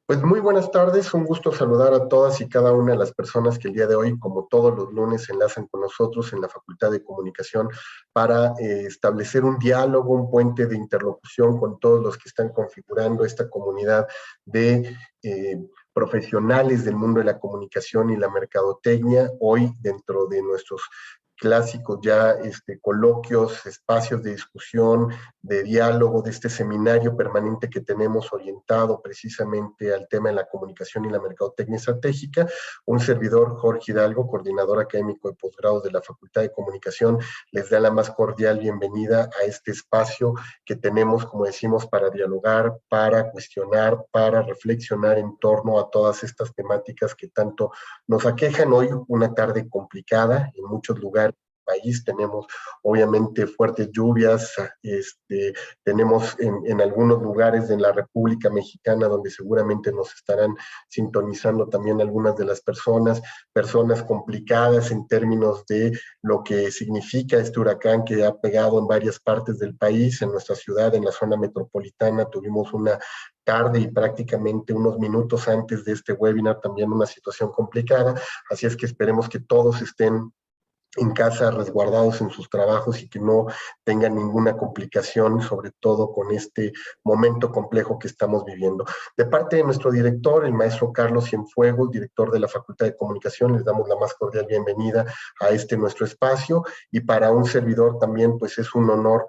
Pues muy buenas tardes, un gusto saludar a todas y cada una de las personas que el día de hoy, como todos los lunes, se enlazan con nosotros en la Facultad de Comunicación para establecer un diálogo, un puente de interlocución con todos los que están configurando esta comunidad de profesionales del mundo de la comunicación y la mercadotecnia, hoy dentro de nuestros clásicos ya coloquios, espacios de discusión, de diálogo, de este seminario permanente que tenemos orientado precisamente al tema de la comunicación y la mercadotecnia estratégica. Un servidor, Jorge Hidalgo, coordinador académico de posgrados de la Facultad de Comunicación, les da la más cordial bienvenida a este espacio que tenemos, como decimos, para dialogar, para cuestionar, para reflexionar en torno a todas estas temáticas que tanto nos aquejan. Hoy una tarde complicada en muchos lugares país, tenemos obviamente fuertes lluvias, tenemos en algunos lugares de la República Mexicana donde seguramente nos estarán sintonizando también algunas de las personas complicadas en términos de lo que significa este huracán que ha pegado en varias partes del país, en nuestra ciudad, en la zona metropolitana, tuvimos una tarde y prácticamente unos minutos antes de este webinar también una situación complicada, así es que esperemos que todos estén en casa, resguardados en sus trabajos y que no tengan ninguna complicación, sobre todo con este momento complejo que estamos viviendo. De parte de nuestro director, el maestro Carlos Cienfuegos, director de la Facultad de Comunicación, les damos la más cordial bienvenida a nuestro espacio, y para un servidor también pues es un honor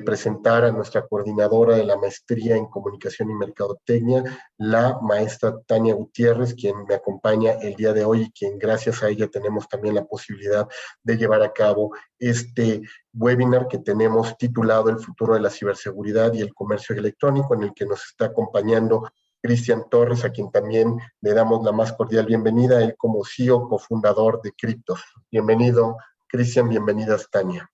presentar a nuestra coordinadora de la maestría en Comunicación y Mercadotecnia, la maestra Tania Gutiérrez, quien me acompaña el día de hoy y quien gracias a ella tenemos también la posibilidad de llevar a cabo este webinar que tenemos titulado El futuro de la ciberseguridad y el comercio electrónico, en el que nos está acompañando Cristian Torres, a quien también le damos la más cordial bienvenida, él como CEO, cofundador de Cryptos. Bienvenido, Cristian, bienvenidas, Tania.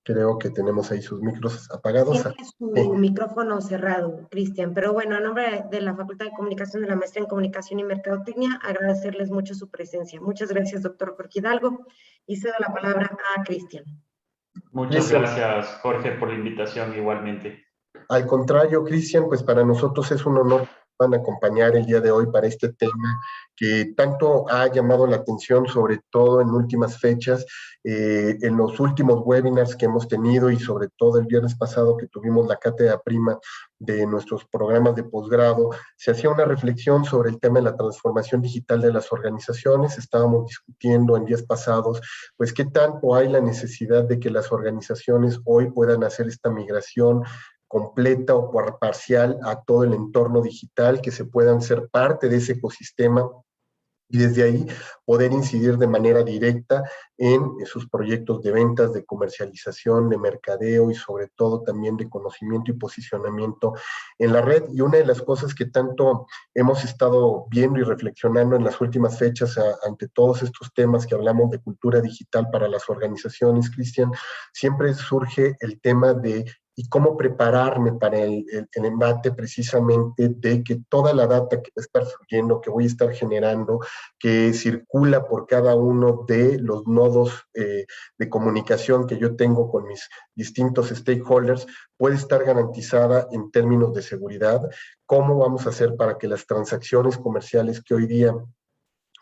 Creo que tenemos ahí sus micros apagados. Tiene su micrófono cerrado, Cristian. Pero bueno, a nombre de la Facultad de Comunicación de la Maestría en Comunicación y Mercadotecnia, agradecerles mucho su presencia. Muchas gracias, doctor Jorge Hidalgo. Y cedo la palabra a Cristian. Muchas gracias, Jorge, por la invitación igualmente. Al contrario, Cristian, pues para nosotros es un honor que van a acompañar el día de hoy para este tema que tanto ha llamado la atención, sobre todo en últimas fechas, en los últimos webinars que hemos tenido y sobre todo el viernes pasado que tuvimos la cátedra prima de nuestros programas de posgrado, se hacía una reflexión sobre el tema de la transformación digital de las organizaciones. Estábamos discutiendo en días pasados, pues qué tanto hay la necesidad de que las organizaciones hoy puedan hacer esta migración completa o parcial a todo el entorno digital, que se puedan ser parte de ese ecosistema y desde ahí poder incidir de manera directa en sus proyectos de ventas, de comercialización, de mercadeo y sobre todo también de conocimiento y posicionamiento en la red. Y una de las cosas que tanto hemos estado viendo y reflexionando en las últimas fechas ante todos estos temas que hablamos de cultura digital para las organizaciones, Cristian, siempre surge el tema de y cómo prepararme para el embate precisamente de que toda la data que va a estar fluyendo, que voy a estar generando, que circula por cada uno de los nodos de comunicación que yo tengo con mis distintos stakeholders, puede estar garantizada en términos de seguridad. ¿Cómo vamos a hacer para que las transacciones comerciales que hoy día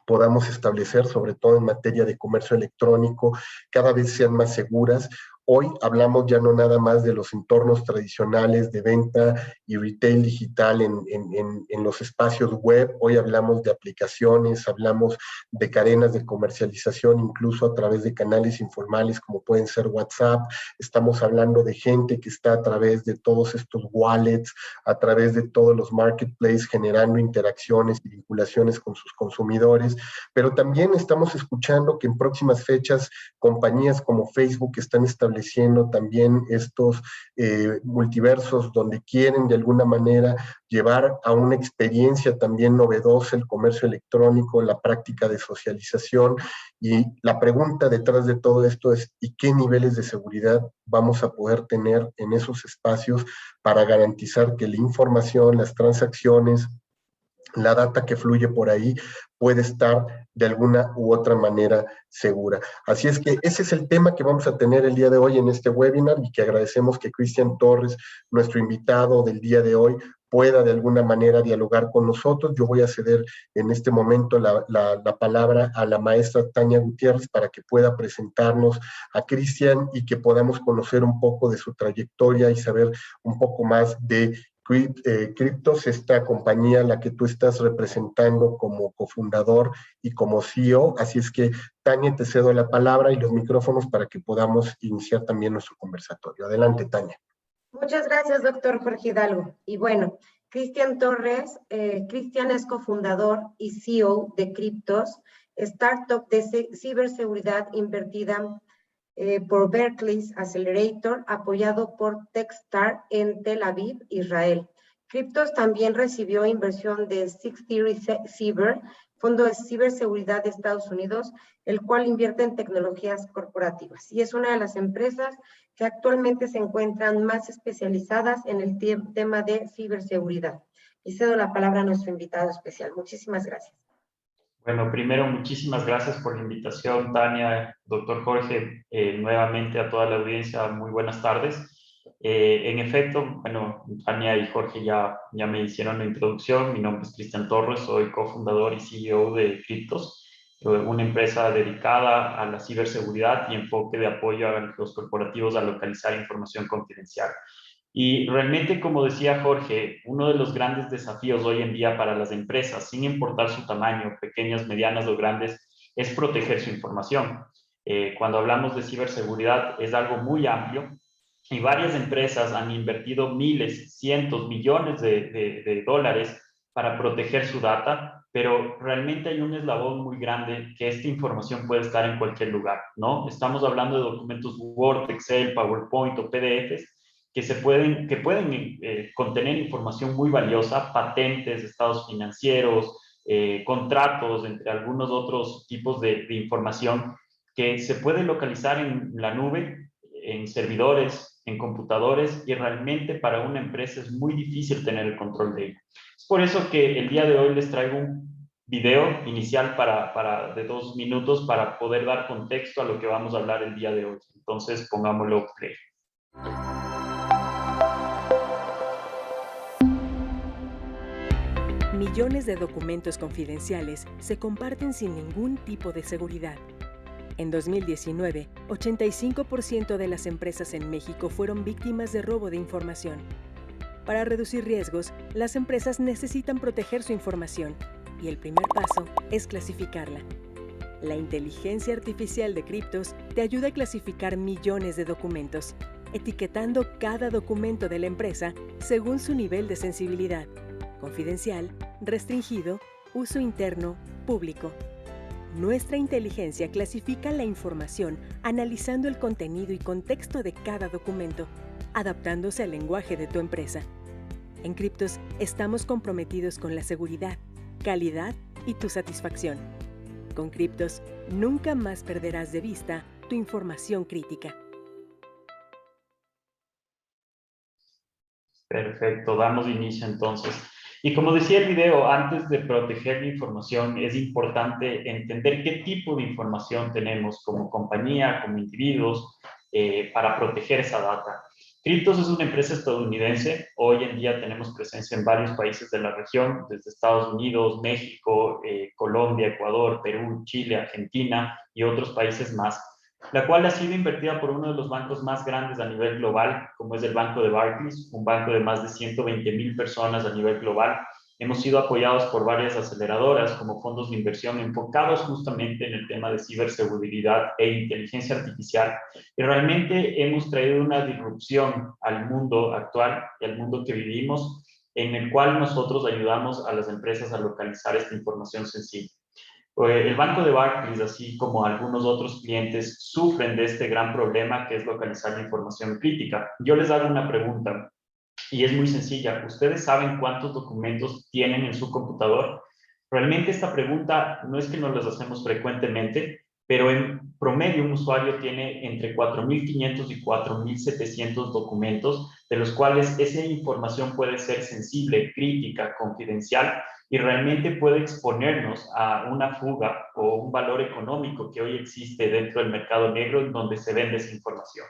podamos establecer, sobre todo en materia de comercio electrónico, cada vez sean más seguras? Hoy hablamos ya no nada más de los entornos tradicionales de venta y retail digital en los espacios web. Hoy hablamos de aplicaciones, hablamos de cadenas de comercialización, incluso a través de canales informales como pueden ser WhatsApp. Estamos hablando de gente que está a través de todos estos wallets, a través de todos los marketplaces, generando interacciones y vinculaciones con sus consumidores. Pero también estamos escuchando que en próximas fechas compañías como Facebook están estableciendo también estos multiversos donde quieren de alguna manera llevar a una experiencia también novedosa el comercio electrónico, la práctica de socialización. Y la pregunta detrás de todo esto es ¿y qué niveles de seguridad vamos a poder tener en esos espacios para garantizar que la información, las transacciones, la data que fluye por ahí puede estar de alguna u otra manera segura. Así es que ese es el tema que vamos a tener el día de hoy en este webinar y que agradecemos que Cristian Torres, nuestro invitado del día de hoy, pueda de alguna manera dialogar con nosotros. Yo voy a ceder en este momento la palabra a la maestra Tania Gutiérrez para que pueda presentarnos a Cristian y que podamos conocer un poco de su trayectoria y saber un poco más de Cryptos, esta compañía a la que tú estás representando como cofundador y como CEO. Así es que, Tania, te cedo la palabra y los micrófonos para que podamos iniciar también nuestro conversatorio. Adelante, Tania. Muchas gracias, doctor Jorge Hidalgo. Y bueno, Cristian Torres, Cristian es cofundador y CEO de Cryptos, startup de ciberseguridad invertida por Berkeley's Accelerator, apoyado por Techstars en Tel Aviv, Israel. Cryptos también recibió inversión de Six Theory Cyber, Fondo de Ciberseguridad de Estados Unidos, el cual invierte en tecnologías corporativas. Y es una de las empresas que actualmente se encuentran más especializadas en el tema de ciberseguridad. Y cedo la palabra a nuestro invitado especial. Muchísimas gracias. Bueno, primero, muchísimas gracias por la invitación, Tania, doctor Jorge, nuevamente a toda la audiencia, muy buenas tardes. En efecto, bueno, Tania y Jorge ya me hicieron la introducción. Mi nombre es Cristian Torres, soy cofundador y CEO de Cryptos, una empresa dedicada a la ciberseguridad y enfoque de apoyo a los corporativos a localizar información confidencial. Y realmente, como decía Jorge, uno de los grandes desafíos hoy en día para las empresas, sin importar su tamaño, pequeñas, medianas o grandes, es proteger su información. Cuando hablamos de ciberseguridad es algo muy amplio y varias empresas han invertido miles, cientos, millones de dólares para proteger su data, pero realmente hay un eslabón muy grande que esta información puede estar en cualquier lugar, ¿no? Estamos hablando de documentos Word, Excel, PowerPoint o PDFs que pueden contener información muy valiosa, patentes, estados financieros, contratos, entre algunos otros tipos de información que se puede localizar en la nube, en servidores, en computadores, y realmente para una empresa es muy difícil tener el control de ello. Es por eso que el día de hoy les traigo un video inicial de 2 minutos para poder dar contexto a lo que vamos a hablar el día de hoy. Entonces, pongámoslo play. Millones de documentos confidenciales se comparten sin ningún tipo de seguridad. En 2019, 85% de las empresas en México fueron víctimas de robo de información. Para reducir riesgos, las empresas necesitan proteger su información y el primer paso es clasificarla. La inteligencia artificial de Cryptos te ayuda a clasificar millones de documentos, etiquetando cada documento de la empresa según su nivel de sensibilidad: confidencial, restringido, uso interno, público. Nuestra inteligencia clasifica la información analizando el contenido y contexto de cada documento, adaptándose al lenguaje de tu empresa. En Cryptos estamos comprometidos con la seguridad, calidad y tu satisfacción. Con Cryptos nunca más perderás de vista tu información crítica. Perfecto, damos inicio entonces. Y como decía el video, antes de proteger la información es importante entender qué tipo de información tenemos como compañía, como individuos, para proteger esa data. Cryptos es una empresa estadounidense. Hoy en día tenemos presencia en varios países de la región, desde Estados Unidos, México, Colombia, Ecuador, Perú, Chile, Argentina y otros países más, la cual ha sido invertida por uno de los bancos más grandes a nivel global, como es el Banco de Barclays, un banco de más de 120,000 personas a nivel global. Hemos sido apoyados por varias aceleradoras como fondos de inversión enfocados justamente en el tema de ciberseguridad e inteligencia artificial. Y realmente hemos traído una disrupción al mundo actual y al mundo que vivimos, en el cual nosotros ayudamos a las empresas a localizar esta información sensible. El Banco de Barclays, así como algunos otros clientes, sufren de este gran problema que es localizar la información crítica. Yo les hago una pregunta y es muy sencilla. ¿Ustedes saben cuántos documentos tienen en su computador? Realmente esta pregunta no es que nos las hacemos frecuentemente, pero en promedio un usuario tiene entre 4.500 y 4.700 documentos, de los cuales esa información puede ser sensible, crítica, confidencial, y realmente puede exponernos a una fuga o un valor económico que hoy existe dentro del mercado negro en donde se vende esa información.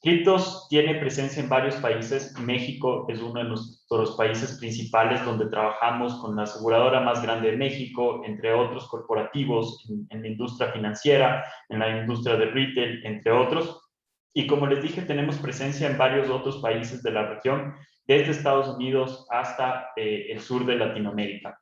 Cryptos tiene presencia en varios países. México es uno de nuestros países principales donde trabajamos con la aseguradora más grande de México, entre otros corporativos en la industria financiera, en la industria de retail, entre otros. Y como les dije, tenemos presencia en varios otros países de la región, desde Estados Unidos hasta el sur de Latinoamérica.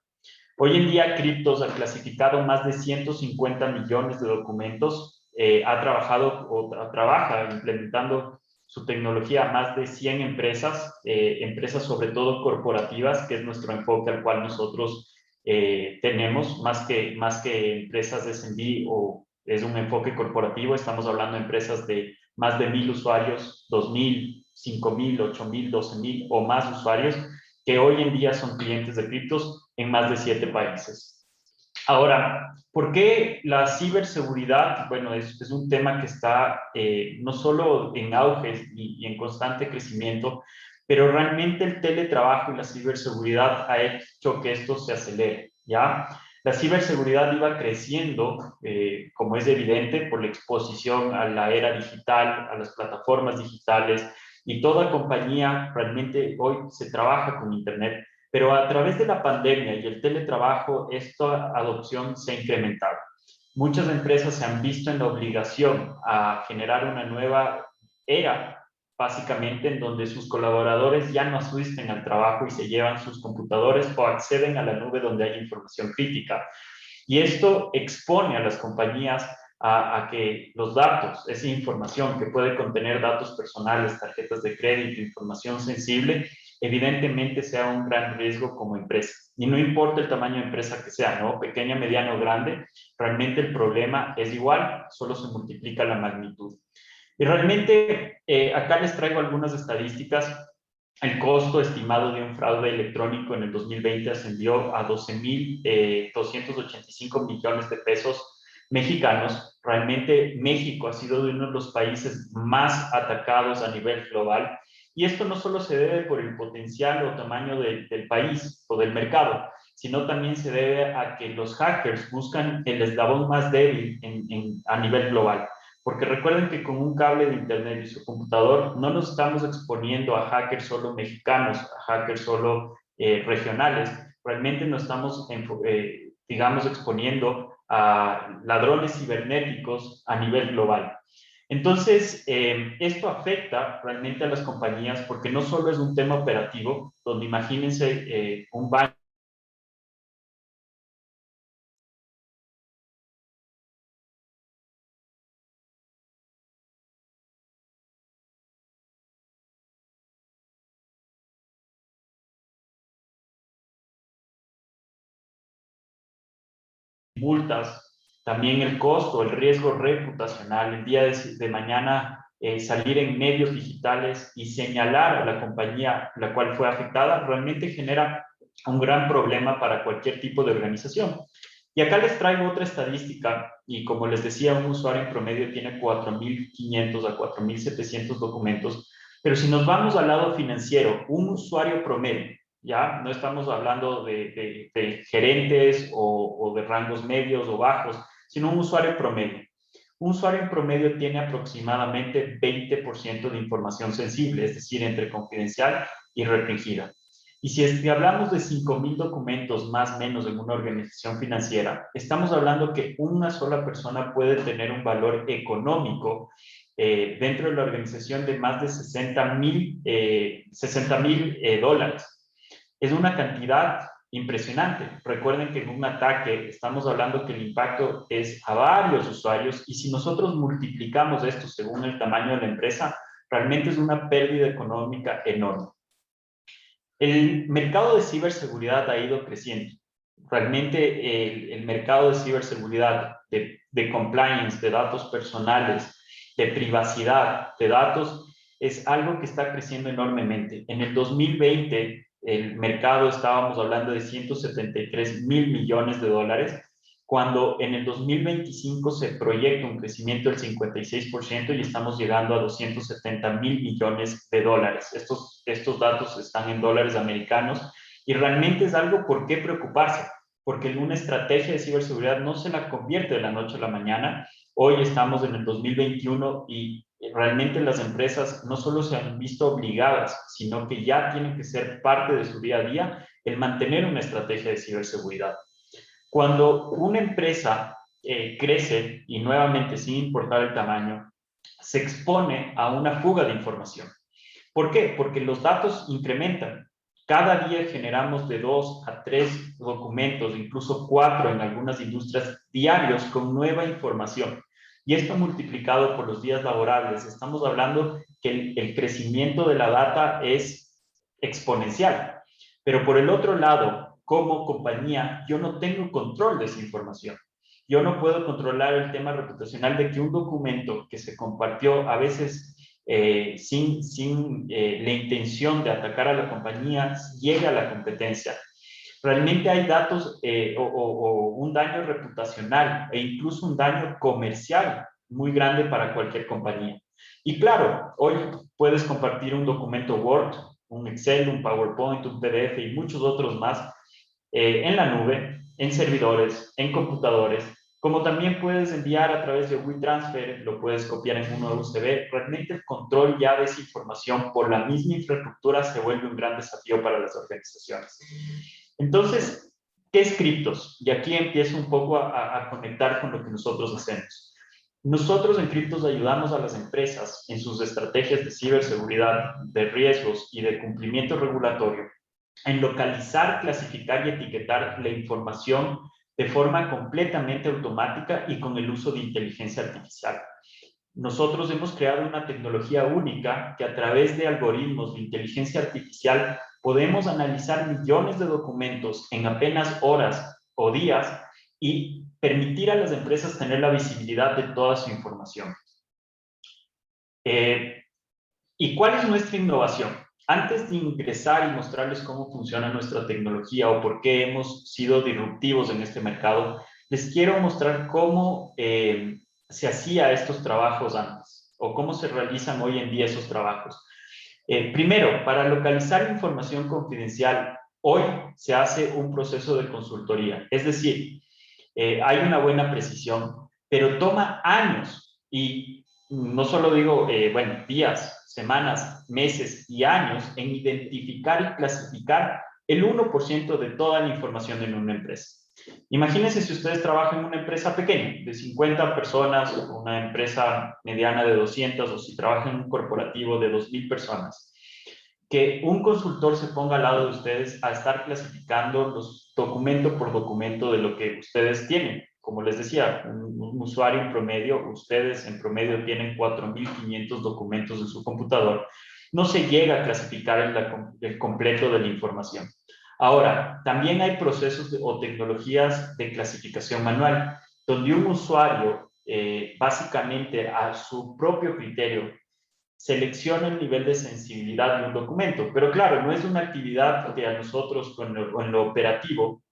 Hoy en día, Cryptos ha clasificado más de 150 millones de documentos, ha trabajado o trabaja implementando su tecnología a más de 100 empresas, empresas sobre todo corporativas, que es nuestro enfoque al cual nosotros tenemos, más que empresas de SMB o es un enfoque corporativo, estamos hablando de empresas de más de 1,000 usuarios, 2,000, 5,000, 8,000, 12,000 o más usuarios, que hoy en día son clientes de Cryptos en más de 7 países. Ahora, ¿por qué la ciberseguridad? Bueno, es un tema que está no solo en auge y en constante crecimiento, pero realmente el teletrabajo y la ciberseguridad ha hecho que esto se acelere, ¿ya? La ciberseguridad iba creciendo, como es evidente, por la exposición a la era digital, a las plataformas digitales, y toda compañía realmente hoy se trabaja con Internet. Pero a través de la pandemia y el teletrabajo, esta adopción se ha incrementado. Muchas empresas se han visto en la obligación a generar una nueva era, básicamente, en donde sus colaboradores ya no asisten al trabajo y se llevan sus computadores o acceden a la nube donde hay información crítica. Y esto expone a las compañías a que los datos, esa información que puede contener datos personales, tarjetas de crédito, información sensible, evidentemente sea un gran riesgo como empresa. Y no importa el tamaño de empresa que sea, ¿no? Pequeña, mediana o grande, realmente el problema es igual, solo se multiplica la magnitud. Y realmente acá les traigo algunas estadísticas. El costo estimado de un fraude electrónico en el 2020 ascendió a 12,285 millones de pesos mexicanos. Realmente México ha sido uno de los países más atacados a nivel global. Y esto no solo se debe por el potencial o tamaño del país o del mercado, sino también se debe a que los hackers buscan el eslabón más débil a nivel global. Porque recuerden que con un cable de internet y su computador no nos estamos exponiendo a hackers solo mexicanos, a hackers solo regionales. Realmente nos estamos, digamos, exponiendo a ladrones cibernéticos a nivel global. Entonces, esto afecta realmente a las compañías porque no solo es un tema operativo, donde imagínense un banco multas, también el costo, el riesgo reputacional, el día de mañana salir en medios digitales y señalar a la compañía la cual fue afectada, realmente genera un gran problema para cualquier tipo de organización. Y acá les traigo otra estadística, y como les decía, un usuario en promedio tiene 4,500 a 4,700 documentos, pero si nos vamos al lado financiero, un usuario promedio, ya no estamos hablando de gerentes o de rangos medios o bajos, sino un usuario promedio. Un usuario en promedio tiene aproximadamente 20% de información sensible, es decir, entre confidencial y restringida. Y si es que hablamos de 5,000 documentos más o menos en una organización financiera, estamos hablando que una sola persona puede tener un valor económico dentro de la organización de más de 60,000 dólares. Es una cantidad impresionante. Recuerden que en un ataque estamos hablando que el impacto es a varios usuarios y si nosotros multiplicamos esto según el tamaño de la empresa, realmente es una pérdida económica enorme. El mercado de ciberseguridad ha ido creciendo. Realmente el mercado de ciberseguridad, de compliance, de datos personales, de privacidad de datos, es algo que está creciendo enormemente. En el 2020, el mercado estábamos hablando de 173,000 millones de dólares, cuando en el 2025 se proyecta un crecimiento del 56% y estamos llegando a 270,000 millones de dólares. Estos datos están en dólares americanos Y realmente es algo por qué preocuparse, porque en una estrategia de ciberseguridad no se la convierte de la noche a la mañana. Hoy estamos en el 2021 y realmente las empresas no solo se han visto obligadas, sino que ya tienen que ser parte de su día a día el mantener una estrategia de ciberseguridad. Cuando una empresa crece, y nuevamente sin importar el tamaño, se expone a una fuga de información. ¿Por qué? Porque los datos incrementan. Cada día generamos de 2 a 3 documentos, incluso 4 en algunas industrias diarios con nueva información. Y esto multiplicado por los días laborables, estamos hablando que el crecimiento de la data es exponencial. Pero por el otro lado, como compañía, yo no tengo control de esa información. Yo no puedo controlar el tema reputacional de que un documento que se compartió a veces sin la intención de atacar a la compañía llegue a la competencia. Realmente hay datos o un daño reputacional e incluso un daño comercial muy grande para cualquier compañía. Y claro, hoy puedes compartir un documento Word, un Excel, un PowerPoint, un PDF y muchos otros más en la nube, en servidores, en computadores, como también puedes enviar a través de WeTransfer, lo puedes copiar en uno de USB. Realmente el control ya de esa información por la misma infraestructura se vuelve un gran desafío para las organizaciones. Entonces, ¿qué es Cryptos? Y aquí empiezo un poco a conectar con lo que nosotros hacemos. Nosotros en Cryptos ayudamos a las empresas en sus estrategias de ciberseguridad, de riesgos y de cumplimiento regulatorio en localizar, clasificar y etiquetar la información de forma completamente automática y con el uso de inteligencia artificial. Nosotros hemos creado una tecnología única que a través de algoritmos de inteligencia artificial podemos analizar millones de documentos en apenas horas o días y permitir a las empresas tener la visibilidad de toda su información. ¿Y cuál es nuestra innovación? Antes de ingresar y mostrarles cómo funciona nuestra tecnología o por qué hemos sido disruptivos en este mercado, les quiero mostrar cómo se hacía estos trabajos antes o cómo se realizan hoy en día esos trabajos. Primero, para localizar información confidencial, hoy se hace un proceso de consultoría. Es decir, hay una buena precisión, pero toma años y no solo digo, días, semanas, meses y años en identificar y clasificar el 1% de toda la información en una empresa. Imagínense si ustedes trabajan en una empresa pequeña, de 50 personas, o una empresa mediana de 200, o si trabajan en un corporativo de 2,000 personas. Que un consultor se ponga al lado de ustedes a estar clasificando los documento por documento de lo que ustedes tienen. Como les decía, un usuario en promedio, ustedes en promedio tienen 4,500 documentos en su computador. No se llega a clasificar el completo de la información. Ahora, también hay procesos o tecnologías de clasificación manual, donde un usuario básicamente a su propio criterio selecciona el nivel de sensibilidad de un documento. Pero claro, no es una actividad que a nosotros en lo operativo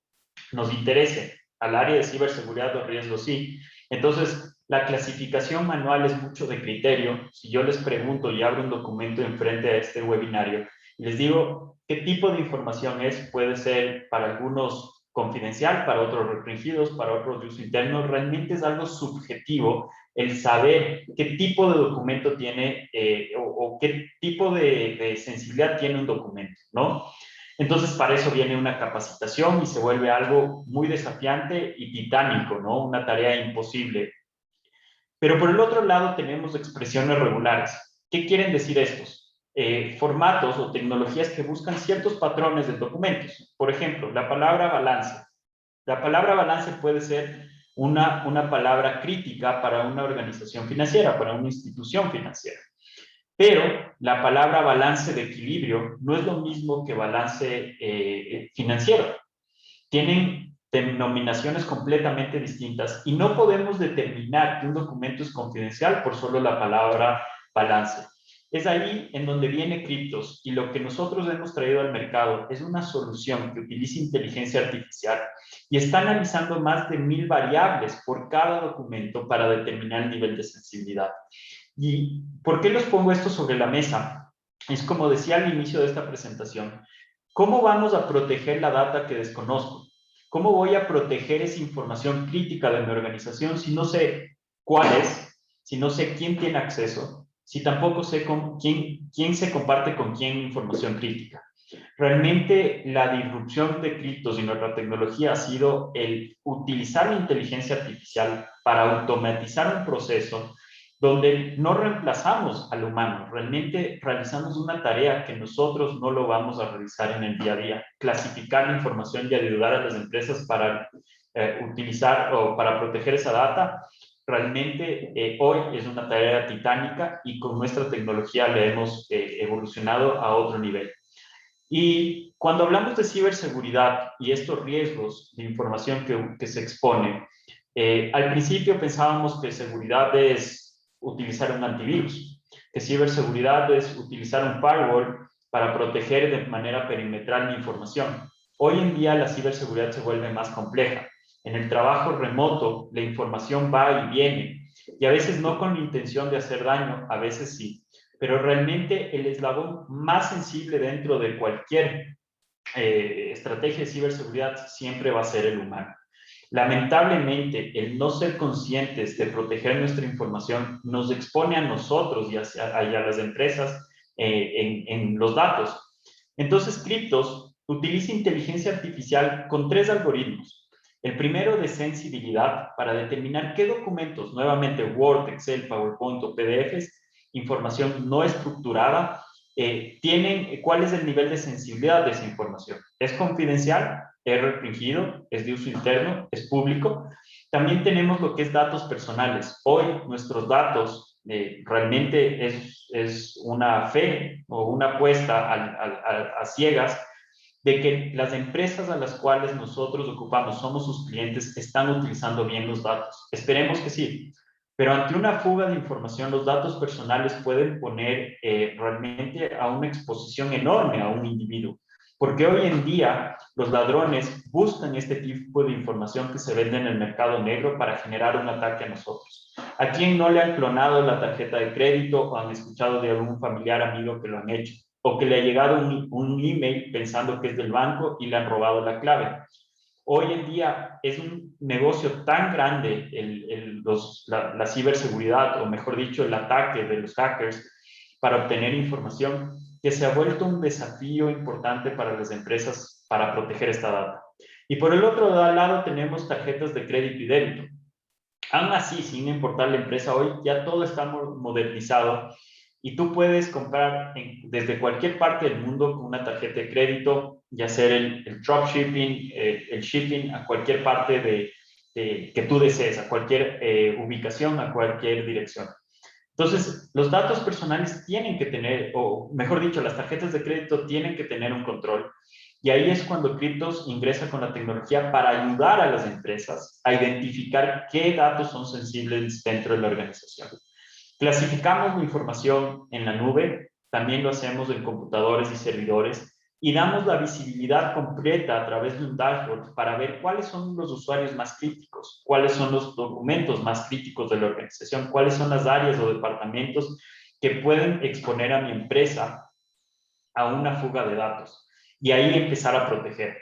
nos interese. Al área de ciberseguridad o riesgo sí. Entonces, la clasificación manual es mucho de criterio. Si yo les pregunto y abro un documento enfrente a este webinario y les digo qué tipo de información es, puede ser para algunos confidencial, para otros restringidos, para otros de uso interno, realmente es algo subjetivo el saber qué tipo de documento tiene o qué tipo de sensibilidad tiene un documento, ¿no? Entonces, para eso viene una capacitación y se vuelve algo muy desafiante y titánico, ¿no? Una tarea imposible. Pero por el otro lado tenemos expresiones regulares. ¿Qué quieren decir estos? Formatos o tecnologías que buscan ciertos patrones de documentos. Por ejemplo, la palabra balance. La palabra balance puede ser una palabra crítica para una organización financiera, para una institución financiera. Pero la palabra balance de equilibrio no es lo mismo que balance financiero. Tienen denominaciones completamente distintas y no podemos determinar que un documento es confidencial por solo la palabra balance. Es ahí en donde viene Cryptos y lo que nosotros hemos traído al mercado es una solución que utiliza inteligencia artificial y está analizando más de 1,000 variables por cada documento para determinar el nivel de sensibilidad. ¿Y por qué les pongo esto sobre la mesa? Es como decía al inicio de esta presentación, ¿Cómo vamos a proteger la data que desconozco? ¿Cómo voy a proteger esa información crítica de mi organización si no sé cuál es, si no sé quién tiene acceso, si tampoco sé con quién se comparte con quién información crítica? Realmente la disrupción de criptos y nuestra tecnología ha sido el utilizar la inteligencia artificial para automatizar un proceso donde no reemplazamos al humano, realmente realizamos una tarea que nosotros no lo vamos a realizar en el día a día, clasificar la información y ayudar a las empresas para utilizar o para proteger esa data. Realmente hoy es una tarea titánica y con nuestra tecnología le hemos evolucionado a otro nivel. Y cuando hablamos de ciberseguridad y estos riesgos de información que se expone, al principio pensábamos que seguridad es utilizar un antivirus, que ciberseguridad es utilizar un firewall para proteger de manera perimetral mi información. Hoy en día la ciberseguridad se vuelve más compleja. En el trabajo remoto la información va y viene y a veces no con la intención de hacer daño, a veces sí. Pero realmente el eslabón más sensible dentro de cualquier estrategia de ciberseguridad siempre va a ser el humano. Lamentablemente, el no ser conscientes de proteger nuestra información nos expone a nosotros y a las empresas en los datos. Entonces, Cryptos utiliza inteligencia artificial con 3 algoritmos. El primero de sensibilidad para determinar qué documentos, nuevamente Word, Excel, PowerPoint o PDFs, información no estructurada, cuál es el nivel de sensibilidad de esa información. ¿Es confidencial? ¿Es restringido? ¿Es de uso interno? ¿Es público? También tenemos lo que es datos personales. Hoy nuestros datos realmente es una fe o una apuesta a ciegas de que las empresas a las cuales nosotros ocupamos, somos sus clientes, están utilizando bien los datos. Esperemos que sí. Pero ante una fuga de información, los datos personales pueden poner realmente a una exposición enorme a un individuo. Porque hoy en día los ladrones buscan este tipo de información que se vende en el mercado negro para generar un ataque a nosotros. ¿A quién no le han clonado la tarjeta de crédito o han escuchado de algún familiar amigo que lo han hecho? O que le ha llegado un email pensando que es del banco y le han robado la clave. Hoy en día es un negocio tan grande la ciberseguridad, o mejor dicho, el ataque de los hackers para obtener información, que se ha vuelto un desafío importante para las empresas para proteger esta data. Y por el otro lado tenemos tarjetas de crédito y débito. Aún así, sin importar la empresa, hoy ya todo está modernizado y tú puedes comprar desde cualquier parte del mundo con una tarjeta de crédito y hacer el dropshipping, el shipping a cualquier parte que tú desees, a cualquier ubicación, a cualquier dirección. Entonces, los datos personales tienen que tener, o mejor dicho, las tarjetas de crédito tienen que tener un control. Y ahí es cuando Cryptos ingresa con la tecnología para ayudar a las empresas a identificar qué datos son sensibles dentro de la organización. Clasificamos la información en la nube, también lo hacemos en computadores y servidores, y damos la visibilidad completa a través de un dashboard para ver cuáles son los usuarios más críticos, cuáles son los documentos más críticos de la organización, cuáles son las áreas o departamentos que pueden exponer a mi empresa a una fuga de datos. Y ahí empezar a proteger.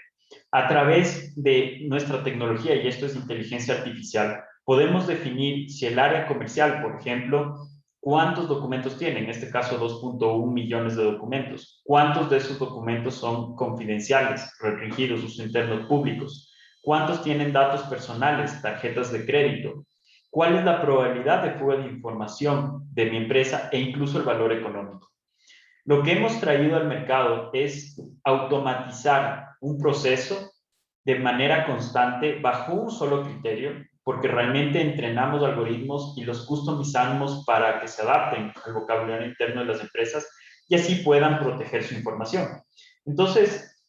A través de nuestra tecnología, y esto es inteligencia artificial, podemos definir si el área comercial, por ejemplo, cuántos documentos tiene, en este caso 2.1 millones de documentos, cuántos de esos documentos son confidenciales, restringidos, uso interno, públicos, cuántos tienen datos personales, tarjetas de crédito, cuál es la probabilidad de fuga de información de mi empresa e incluso el valor económico. Lo que hemos traído al mercado es automatizar un proceso de manera constante bajo un solo criterio, porque realmente entrenamos algoritmos y los customizamos para que se adapten al vocabulario interno de las empresas y así puedan proteger su información. Entonces,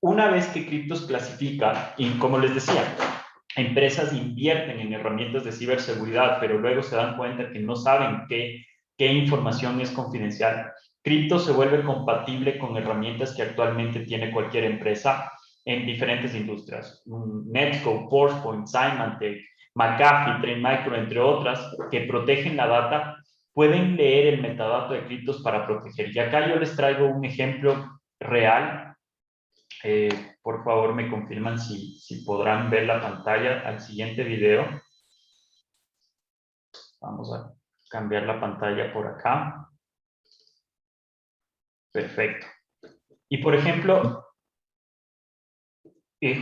una vez que Cryptos clasifica, y como les decía, empresas invierten en herramientas de ciberseguridad, pero luego se dan cuenta que no saben qué información es confidencial. Cryptos se vuelve compatible con herramientas que actualmente tiene cualquier empresa en diferentes industrias. Netscope, Forcepoint, Symantec, McAfee, Trend Micro, entre otras, que protegen la data, pueden leer el metadato de Cryptos para proteger. Y acá yo les traigo un ejemplo real Por favor, me confirman si podrán ver la pantalla al siguiente video. Vamos a cambiar la pantalla por acá. Perfecto. Y por ejemplo,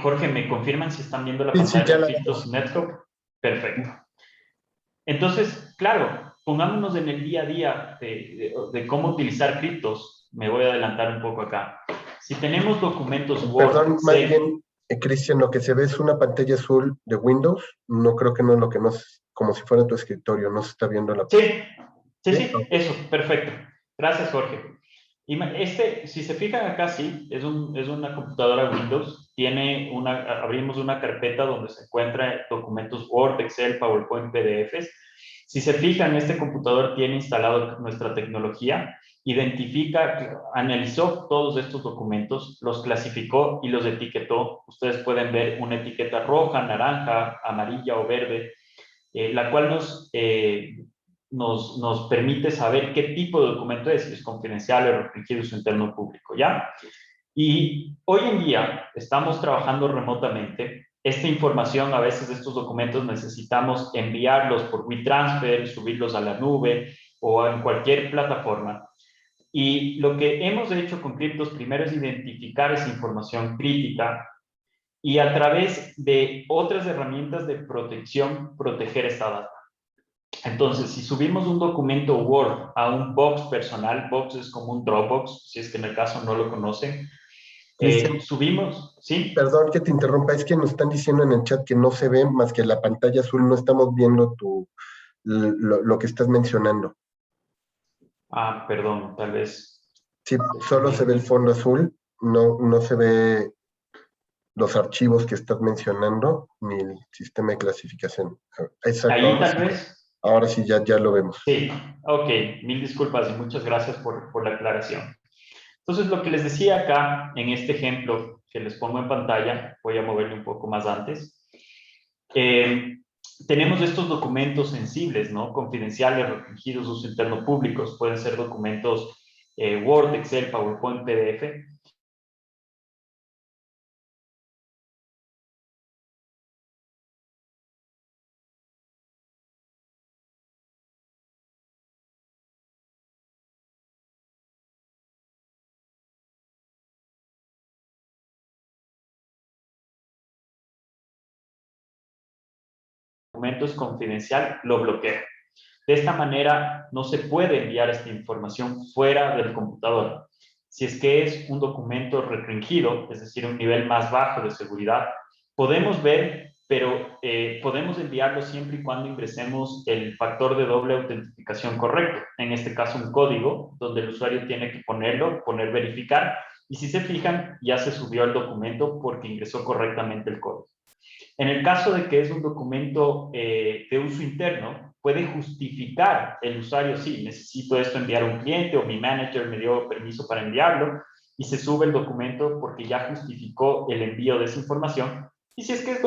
Jorge, ¿me confirman si están viendo la pantalla de Cryptos Network? Perfecto. Entonces, claro, pongámonos en el día a día de cómo utilizar criptos. Me voy a adelantar un poco acá. Si tenemos documentos Word... Perdón, más bien, Cristian, lo que se ve es una pantalla azul de Windows. No creo que no es lo que nos... Como si fuera tu escritorio, no se está viendo la... Sí, eso, perfecto. Gracias, Jorge. Y si se fijan acá, sí, es una computadora Windows. Abrimos una carpeta donde se encuentran documentos Word, Excel, PowerPoint, PDFs. Si se fijan, este computador tiene instalado nuestra tecnología, analizó todos estos documentos, los clasificó y los etiquetó. Ustedes pueden ver una etiqueta roja, naranja, amarilla o verde, la cual nos permite saber qué tipo de documento es, si es confidencial o restringido en su entorno público, ¿ya? Y hoy en día estamos trabajando remotamente. Esta información, a veces de estos documentos necesitamos enviarlos por WeTransfer, subirlos a la nube o en cualquier plataforma. Y lo que hemos hecho con Cryptos primero es identificar esa información crítica y a través de otras herramientas de protección, proteger esta data. Entonces, si subimos un documento Word a un box personal, box es como un Dropbox, si es que en el caso no lo conocen, subimos, ¿sí? Perdón que te interrumpa, es que nos están diciendo en el chat que no se ve más que la pantalla azul, no estamos viendo lo que estás mencionando. Ah, perdón, tal vez. Sí, solo se ve el fondo azul, no se ve los archivos que estás mencionando, ni el sistema de clasificación. Exacto. Ahí tal vez. Ahora sí, ya lo vemos. Sí, ok, mil disculpas y muchas gracias por la aclaración. Entonces, lo que les decía acá, en este ejemplo que les pongo en pantalla, voy a moverle un poco más antes, tenemos estos documentos sensibles, ¿no? Confidenciales, restringidos, uso interno públicos, pueden ser documentos Word, Excel, PowerPoint, PDF. Documento es confidencial, lo bloquea. De esta manera, no se puede enviar esta información fuera del computador. Si es que es un documento restringido, es decir, un nivel más bajo de seguridad, podemos ver, pero podemos enviarlo siempre y cuando ingresemos el factor de doble autentificación correcto. En este caso, un código donde el usuario tiene que poner verificar, y si se fijan, ya se subió el documento porque ingresó correctamente el código. En el caso de que es un documento de uso interno, puede justificar el usuario, sí, necesito esto enviar a un cliente o mi manager me dio permiso para enviarlo, y se sube el documento porque ya justificó el envío de esa información. Y si es que es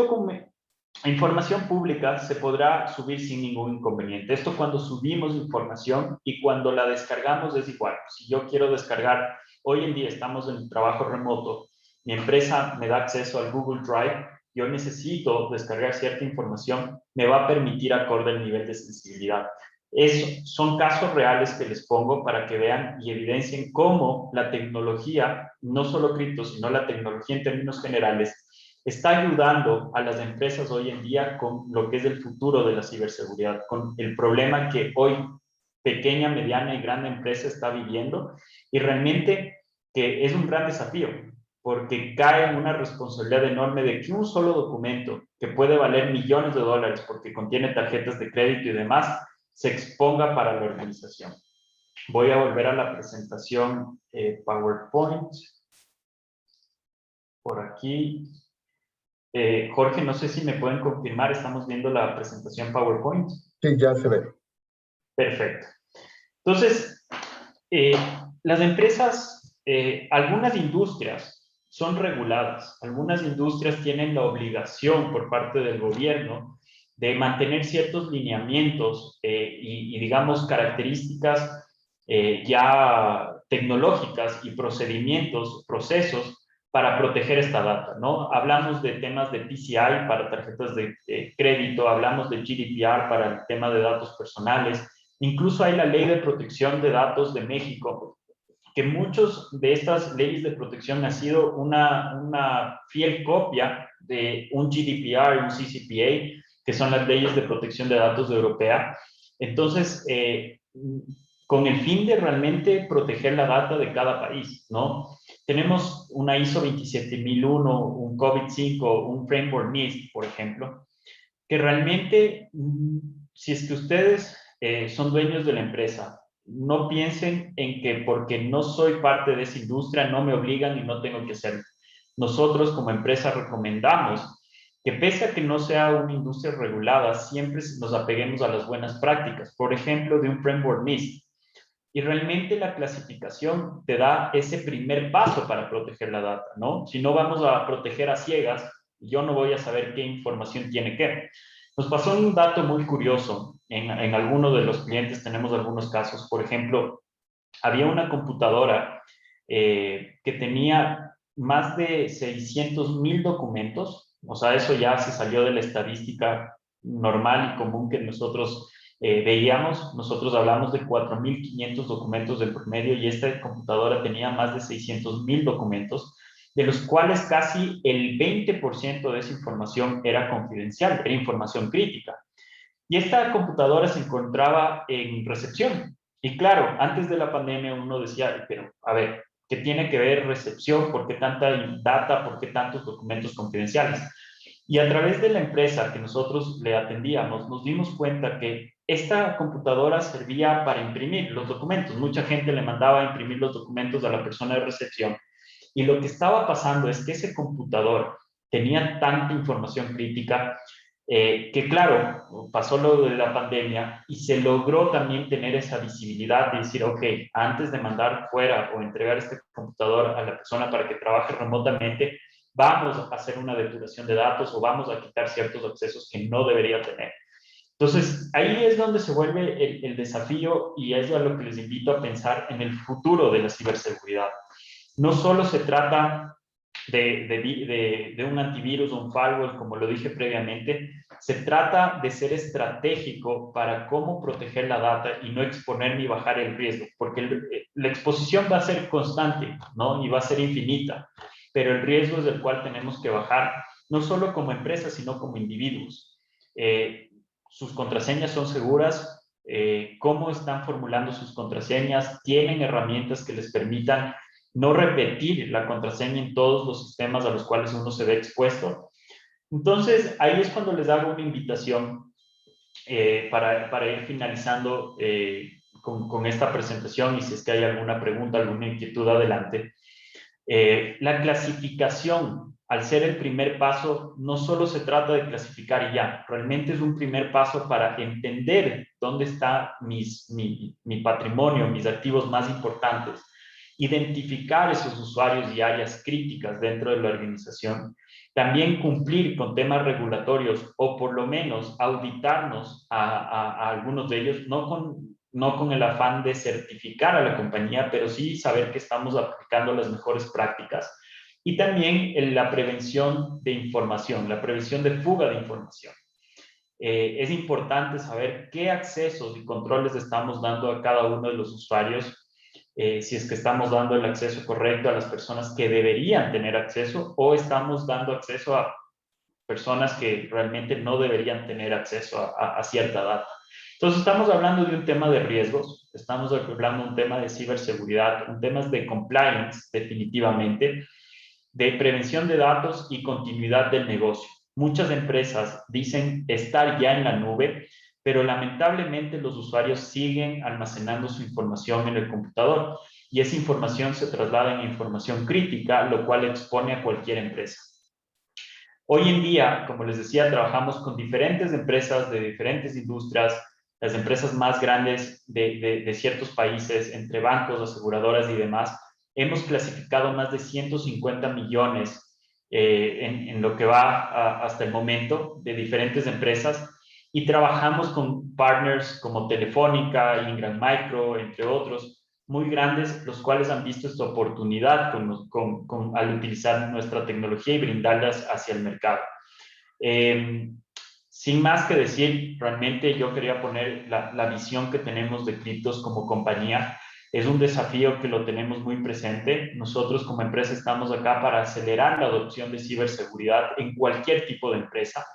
información pública, se podrá subir sin ningún inconveniente. Esto cuando subimos información, y cuando la descargamos es igual. Si yo quiero descargar, hoy en día estamos en trabajo remoto, mi empresa me da acceso al Google Drive, yo necesito descargar cierta información, me va a permitir acorde al nivel de sensibilidad. Son casos reales que les pongo para que vean y evidencien cómo la tecnología, no solo cripto, sino la tecnología en términos generales, está ayudando a las empresas hoy en día con lo que es el futuro de la ciberseguridad, con el problema que hoy pequeña, mediana y grande empresa está viviendo, y realmente que es un gran desafío, porque cae en una responsabilidad enorme de que un solo documento, que puede valer millones de dólares porque contiene tarjetas de crédito y demás, se exponga para la organización. Voy a volver a la presentación PowerPoint. Por aquí. Jorge, no sé si me pueden confirmar, estamos viendo la presentación PowerPoint. Sí, ya se ve. Perfecto. Entonces, las empresas, algunas industrias son reguladas, algunas industrias tienen la obligación por parte del gobierno de mantener ciertos lineamientos y digamos, características ya tecnológicas y procedimientos, procesos, para proteger esta data, ¿no? Hablamos de temas de PCI para tarjetas de crédito, hablamos de GDPR para el tema de datos personales, incluso hay la Ley de Protección de Datos de México, que muchas de estas leyes de protección han sido una fiel copia de un GDPR, un CCPA, que son las leyes de protección de datos de Europea. Entonces, con el fin de realmente proteger la data de cada país, ¿no? Tenemos una ISO 27001, un COVID-5, un Framework NIST, por ejemplo, que realmente, si es que ustedes son dueños de la empresa, no piensen en que porque no soy parte de esa industria no me obligan y no tengo que hacerlo. Nosotros como empresa recomendamos que pese a que no sea una industria regulada, siempre nos apeguemos a las buenas prácticas. Por ejemplo, de un Framework NIST. Y realmente la clasificación te da ese primer paso para proteger la data, ¿no? Si no vamos a proteger a ciegas, yo no voy a saber qué información tiene qué. Nos pasó un dato muy curioso. En alguno de los clientes tenemos algunos casos. Por ejemplo, había una computadora que tenía más de 600,000 documentos. O sea, eso ya se salió de la estadística normal y común que nosotros veíamos. Nosotros hablamos de 4,500 documentos del promedio y esta computadora tenía más de 600,000 documentos, de los cuales casi el 20% de esa información era confidencial, era información crítica. Y esta computadora se encontraba en recepción. Y claro, antes de la pandemia uno decía, pero a ver, ¿qué tiene que ver recepción? ¿Por qué tanta data? ¿Por qué tantos documentos confidenciales? Y a través de la empresa que nosotros le atendíamos, nos dimos cuenta que esta computadora servía para imprimir los documentos. Mucha gente le mandaba a imprimir los documentos a la persona de recepción. Y lo que estaba pasando es que ese computador tenía tanta información crítica que, claro, pasó lo de la pandemia y se logró también tener esa visibilidad de decir, ok, antes de mandar fuera o entregar este computador a la persona para que trabaje remotamente, vamos a hacer una depuración de datos o vamos a quitar ciertos accesos que no debería tener. Entonces, ahí es donde se vuelve el desafío y es a lo que les invito a pensar en el futuro de la ciberseguridad. No solo se trata de un antivirus o un firewall, como lo dije previamente, se trata de ser estratégico para cómo proteger la data y no exponer ni bajar el riesgo, porque la exposición va a ser constante, ¿no? Y va a ser infinita, pero el riesgo es el cual tenemos que bajar, no solo como empresa, sino como individuos. Sus contraseñas son seguras, cómo están formulando sus contraseñas, tienen herramientas que les permitan no repetir la contraseña en todos los sistemas a los cuales uno se ve expuesto. Entonces, ahí es cuando les hago una invitación para ir finalizando con esta presentación y si es que hay alguna pregunta, alguna inquietud, adelante. La clasificación, al ser el primer paso, no solo se trata de clasificar y ya, realmente es un primer paso para entender dónde está mi patrimonio, mis activos más importantes, identificar esos usuarios y áreas críticas dentro de la organización, también cumplir con temas regulatorios o por lo menos auditarnos a algunos de ellos, no con el afán de certificar a la compañía, pero sí saber que estamos aplicando las mejores prácticas. Y también la prevención de información, la prevención de fuga de información. Es importante saber qué accesos y controles estamos dando a cada uno de los usuarios, si es que estamos dando el acceso correcto a las personas que deberían tener acceso o estamos dando acceso a personas que realmente no deberían tener acceso a cierta data. Entonces, estamos hablando de un tema de riesgos, estamos hablando de un tema de ciberseguridad, un tema de compliance, definitivamente, de prevención de datos y continuidad del negocio. Muchas empresas dicen estar ya en la nube, pero lamentablemente los usuarios siguen almacenando su información en el computador y esa información se traslada en información crítica, lo cual expone a cualquier empresa. Hoy en día, como les decía, trabajamos con diferentes empresas de diferentes industrias, las empresas más grandes de ciertos países, entre bancos, aseguradoras y demás. Hemos clasificado más de 150 millones en lo que va hasta el momento de diferentes empresas y trabajamos con partners como Telefónica, Ingram Micro, entre otros, muy grandes, los cuales han visto esta oportunidad al utilizar nuestra tecnología y brindarlas hacia el mercado. Sin más que decir, realmente yo quería poner la visión que tenemos de Cryptos como compañía. Es un desafío que lo tenemos muy presente. Nosotros como empresa estamos acá para acelerar la adopción de ciberseguridad en cualquier tipo de empresa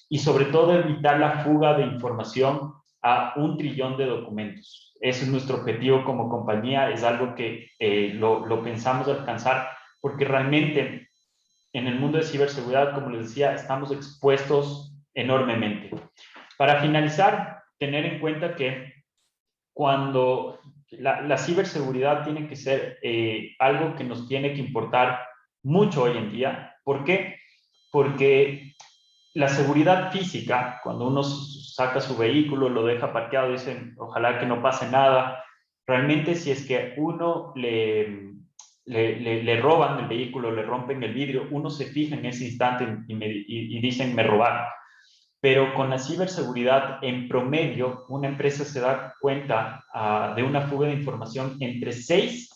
y sobre todo evitar la fuga de información a 1 trillón de documentos. Ese es nuestro objetivo como compañía, es algo que lo pensamos alcanzar porque realmente en el mundo de ciberseguridad, como les decía, estamos expuestos enormemente. Para finalizar, tener en cuenta que cuando la ciberseguridad tiene que ser algo que nos tiene que importar mucho hoy en día. ¿Por qué? Porque la seguridad física, cuando uno saca su vehículo, lo deja parqueado, dicen, ojalá que no pase nada. Realmente, si es que uno le roban el vehículo, le rompen el vidrio, uno se fija en ese instante y dicen, me robaron. Pero con la ciberseguridad, en promedio, una empresa se da cuenta de una fuga de información entre 6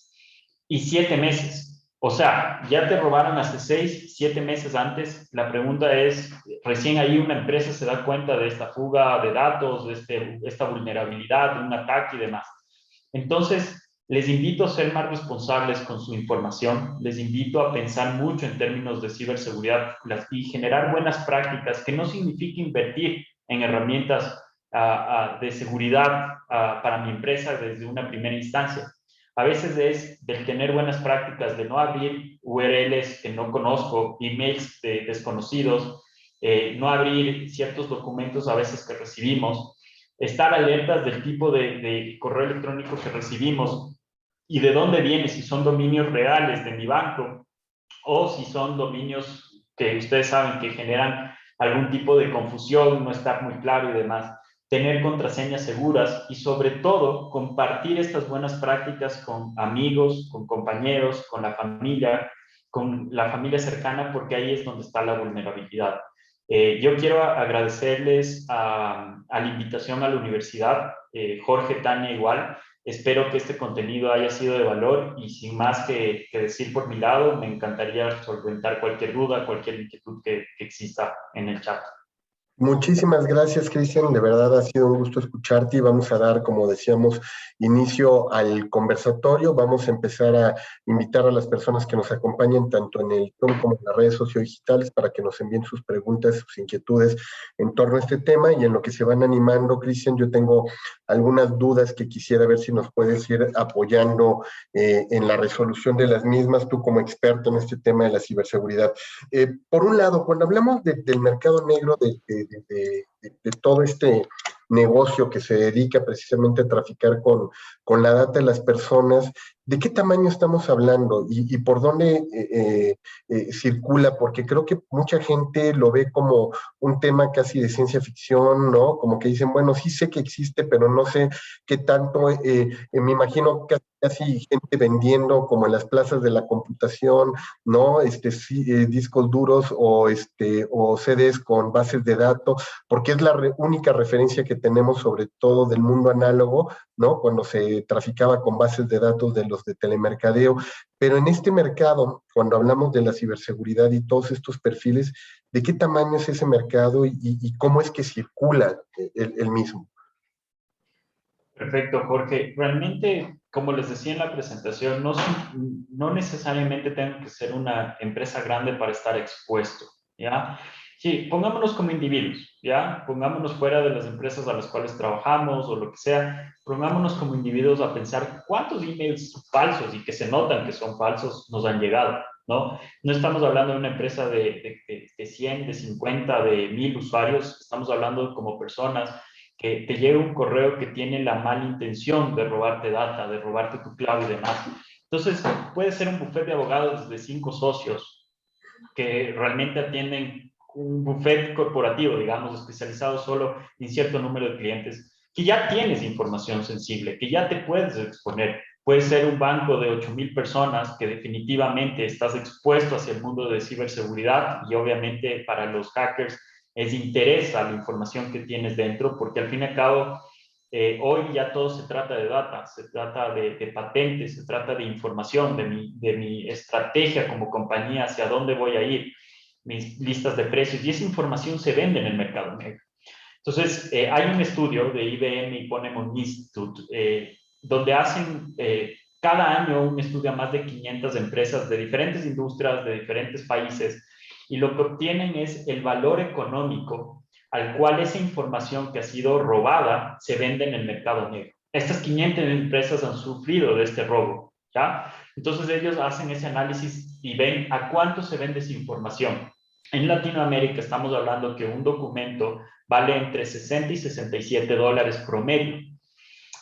y 7 meses. O sea, ya te robaron hace 6, 7 meses antes. La pregunta es, recién ahí una empresa se da cuenta de esta fuga de datos, de esta vulnerabilidad, de un ataque y demás. Entonces, les invito a ser más responsables con su información, les invito a pensar mucho en términos de ciberseguridad y generar buenas prácticas, que no significa invertir en herramientas de seguridad para mi empresa desde una primera instancia. A veces es del tener buenas prácticas, de no abrir URLs que no conozco, emails de desconocidos, no abrir ciertos documentos a veces que recibimos, estar alertas del tipo de correo electrónico que recibimos y de dónde viene, si son dominios reales de mi banco o si son dominios que ustedes saben que generan algún tipo de confusión, no estar muy claro y demás. Tener contraseñas seguras y sobre todo compartir estas buenas prácticas con amigos, con compañeros, con la familia cercana, porque ahí es donde está la vulnerabilidad. Yo quiero agradecerles a la invitación a la universidad, Jorge, Tania, igual. Espero que este contenido haya sido de valor y sin más que decir por mi lado, me encantaría solventar cualquier duda, cualquier inquietud que exista en el chat. Muchísimas gracias, Cristian. De verdad ha sido un gusto escucharte y vamos a dar, como decíamos, inicio al conversatorio. Vamos a empezar a invitar a las personas que nos acompañen tanto en el Zoom como en las redes sociodigitales para que nos envíen sus preguntas, sus inquietudes en torno a este tema y en lo que se van animando, Cristian, yo tengo algunas dudas que quisiera ver si nos puedes ir apoyando en la resolución de las mismas, tú como experto en este tema de la ciberseguridad. Por un lado, cuando hablamos del mercado negro, de todo este negocio que se dedica precisamente a traficar con la data de las personas, ¿de qué tamaño estamos hablando y por dónde circula? Porque creo que mucha gente lo ve como un tema casi de ciencia ficción, ¿no? Como que dicen, bueno, sí sé que existe, pero no sé qué tanto, me imagino casi gente vendiendo como en las plazas de la computación, ¿no? Discos duros o CDs con bases de datos, porque es la única referencia que tenemos sobre todo del mundo análogo, ¿no? Cuando se traficaba con bases de datos de los de telemercadeo, pero en este mercado, cuando hablamos de la ciberseguridad y todos estos perfiles, ¿de qué tamaño es ese mercado y cómo es que circula el mismo? Perfecto, Jorge. Realmente, como les decía en la presentación, no necesariamente tengo que ser una empresa grande para estar expuesto, ¿ya? Sí, pongámonos como individuos, ¿ya? Pongámonos fuera de las empresas a las cuales trabajamos o lo que sea, pongámonos como individuos a pensar cuántos emails falsos y que se notan que son falsos nos han llegado, ¿no? No estamos hablando de una empresa de 100, de 50, de 1000 usuarios, estamos hablando como personas que te llega un correo que tiene la mala intención de robarte data, de robarte tu clave y demás. Entonces, puede ser un bufete de abogados de 5 socios que realmente atienden un bufete corporativo, digamos, especializado solo en cierto número de clientes, que ya tienes información sensible, que ya te puedes exponer. Puede ser un banco de 8,000 personas que definitivamente estás expuesto hacia el mundo de ciberseguridad y obviamente para los hackers les interesa la información que tienes dentro, porque al fin y al cabo hoy ya todo se trata de data, se trata de patentes, se trata de información, de mi estrategia como compañía, hacia dónde voy a ir, mis listas de precios, y esa información se vende en el mercado negro. Entonces, hay un estudio de IBM y Ponemon Institute, donde hacen cada año un estudio a más de 500 empresas de diferentes industrias, de diferentes países, y lo que obtienen es el valor económico al cual esa información que ha sido robada se vende en el mercado negro. Estas 500 empresas han sufrido de este robo, ¿ya? Entonces ellos hacen ese análisis y ven a cuánto se vende esa información. En Latinoamérica estamos hablando que un documento vale entre 60 y 67 dólares promedio.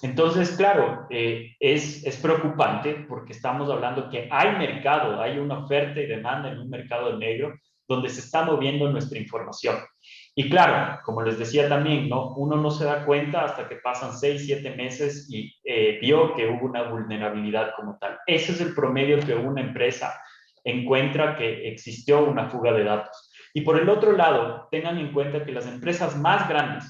Entonces, claro, es preocupante porque estamos hablando que hay mercado, hay una oferta y demanda en un mercado negro donde se está moviendo nuestra información. Y claro, como les decía también, ¿no? Uno no se da cuenta hasta que pasan 6, 7 meses y vio que hubo una vulnerabilidad como tal. Ese es el promedio que una empresa encuentra que existió una fuga de datos. Y por el otro lado, tengan en cuenta que las empresas más grandes,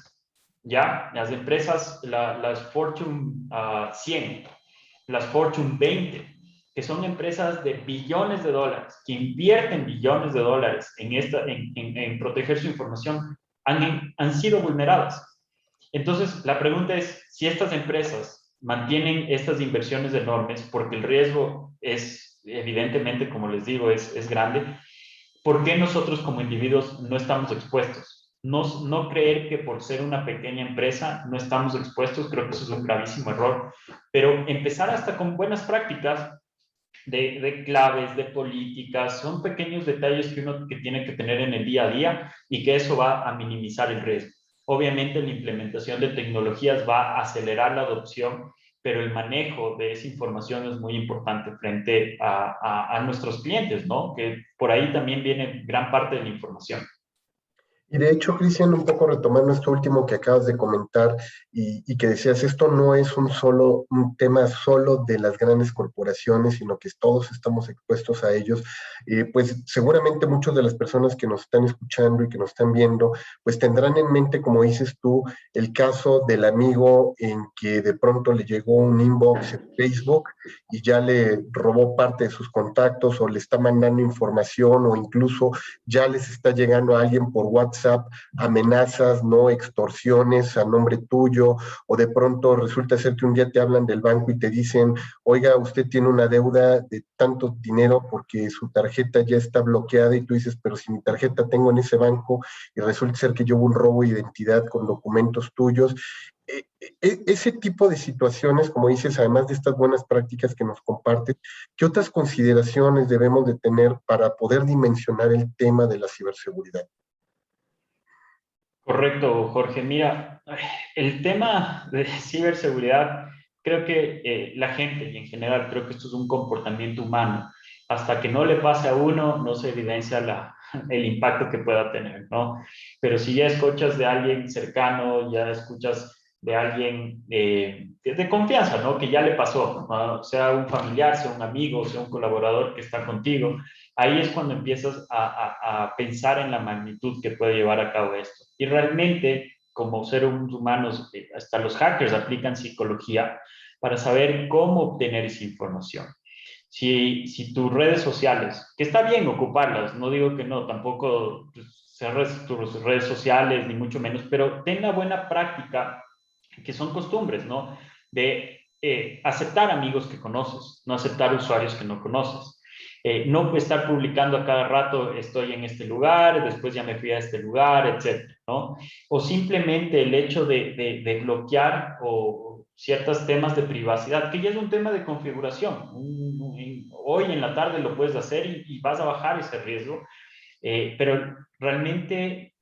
¿ya? Las empresas, las Fortune 100, las Fortune 20, que son empresas de billones de dólares, que invierten billones de dólares en proteger su información, han sido vulneradas. Entonces, la pregunta es, si estas empresas mantienen estas inversiones enormes, porque el riesgo es, evidentemente, como les digo, es grande, ¿por qué nosotros como individuos no estamos expuestos? No creer que por ser una pequeña empresa no estamos expuestos, creo que eso es un gravísimo error, pero empezar hasta con buenas prácticas de claves, de políticas, son pequeños detalles que uno que tiene que tener en el día a día y que eso va a minimizar el riesgo. Obviamente la implementación de tecnologías va a acelerar la adopción, pero el manejo de esa información es muy importante frente a nuestros clientes, ¿no? Que por ahí también viene gran parte de la información. Y de hecho, Cristian, un poco retomando esto último que acabas de comentar y que decías, esto no es un tema solo de las grandes corporaciones, sino que todos estamos expuestos a ellos. Pues seguramente muchas de las personas que nos están escuchando y que nos están viendo, pues tendrán en mente, como dices tú, el caso del amigo en que de pronto le llegó un inbox en Facebook y ya le robó parte de sus contactos o le está mandando información o incluso ya les está llegando a alguien por WhatsApp amenazas, no extorsiones a nombre tuyo, o de pronto resulta ser que un día te hablan del banco y te dicen, oiga, usted tiene una deuda de tanto dinero porque su tarjeta ya está bloqueada, y tú dices, pero si mi tarjeta tengo en ese banco, y resulta ser que yo hubo un robo de identidad con documentos tuyos. Ese tipo de situaciones, como dices, además de estas buenas prácticas que nos compartes, ¿qué otras consideraciones debemos de tener para poder dimensionar el tema de la ciberseguridad? Correcto, Jorge. Mira, el tema de ciberseguridad, creo que la gente y en general creo que esto es un comportamiento humano. Hasta que no le pase a uno, no se evidencia el impacto que pueda tener, ¿no? Pero si ya escuchas de alguien cercano, ya escuchas de alguien de confianza, ¿no? Que ya le pasó, ¿no? Sea un familiar, sea un amigo, sea un colaborador que está contigo, ahí es cuando empiezas a pensar en la magnitud que puede llevar a cabo esto. Y realmente, como seres humanos, hasta los hackers aplican psicología para saber cómo obtener esa información. Si tus redes sociales, que está bien ocuparlas, no digo que no, tampoco cerres tus redes sociales, ni mucho menos, pero ten la buena práctica, que son costumbres, ¿no? De aceptar amigos que conoces, no aceptar usuarios que no conoces. No estar publicando a cada rato, estoy en este lugar, después ya me fui a este lugar, etcétera, ¿no? O simplemente el hecho de bloquear o ciertos temas de privacidad, que ya es un tema de configuración. Hoy en la tarde lo puedes hacer y vas a bajar ese riesgo, pero realmente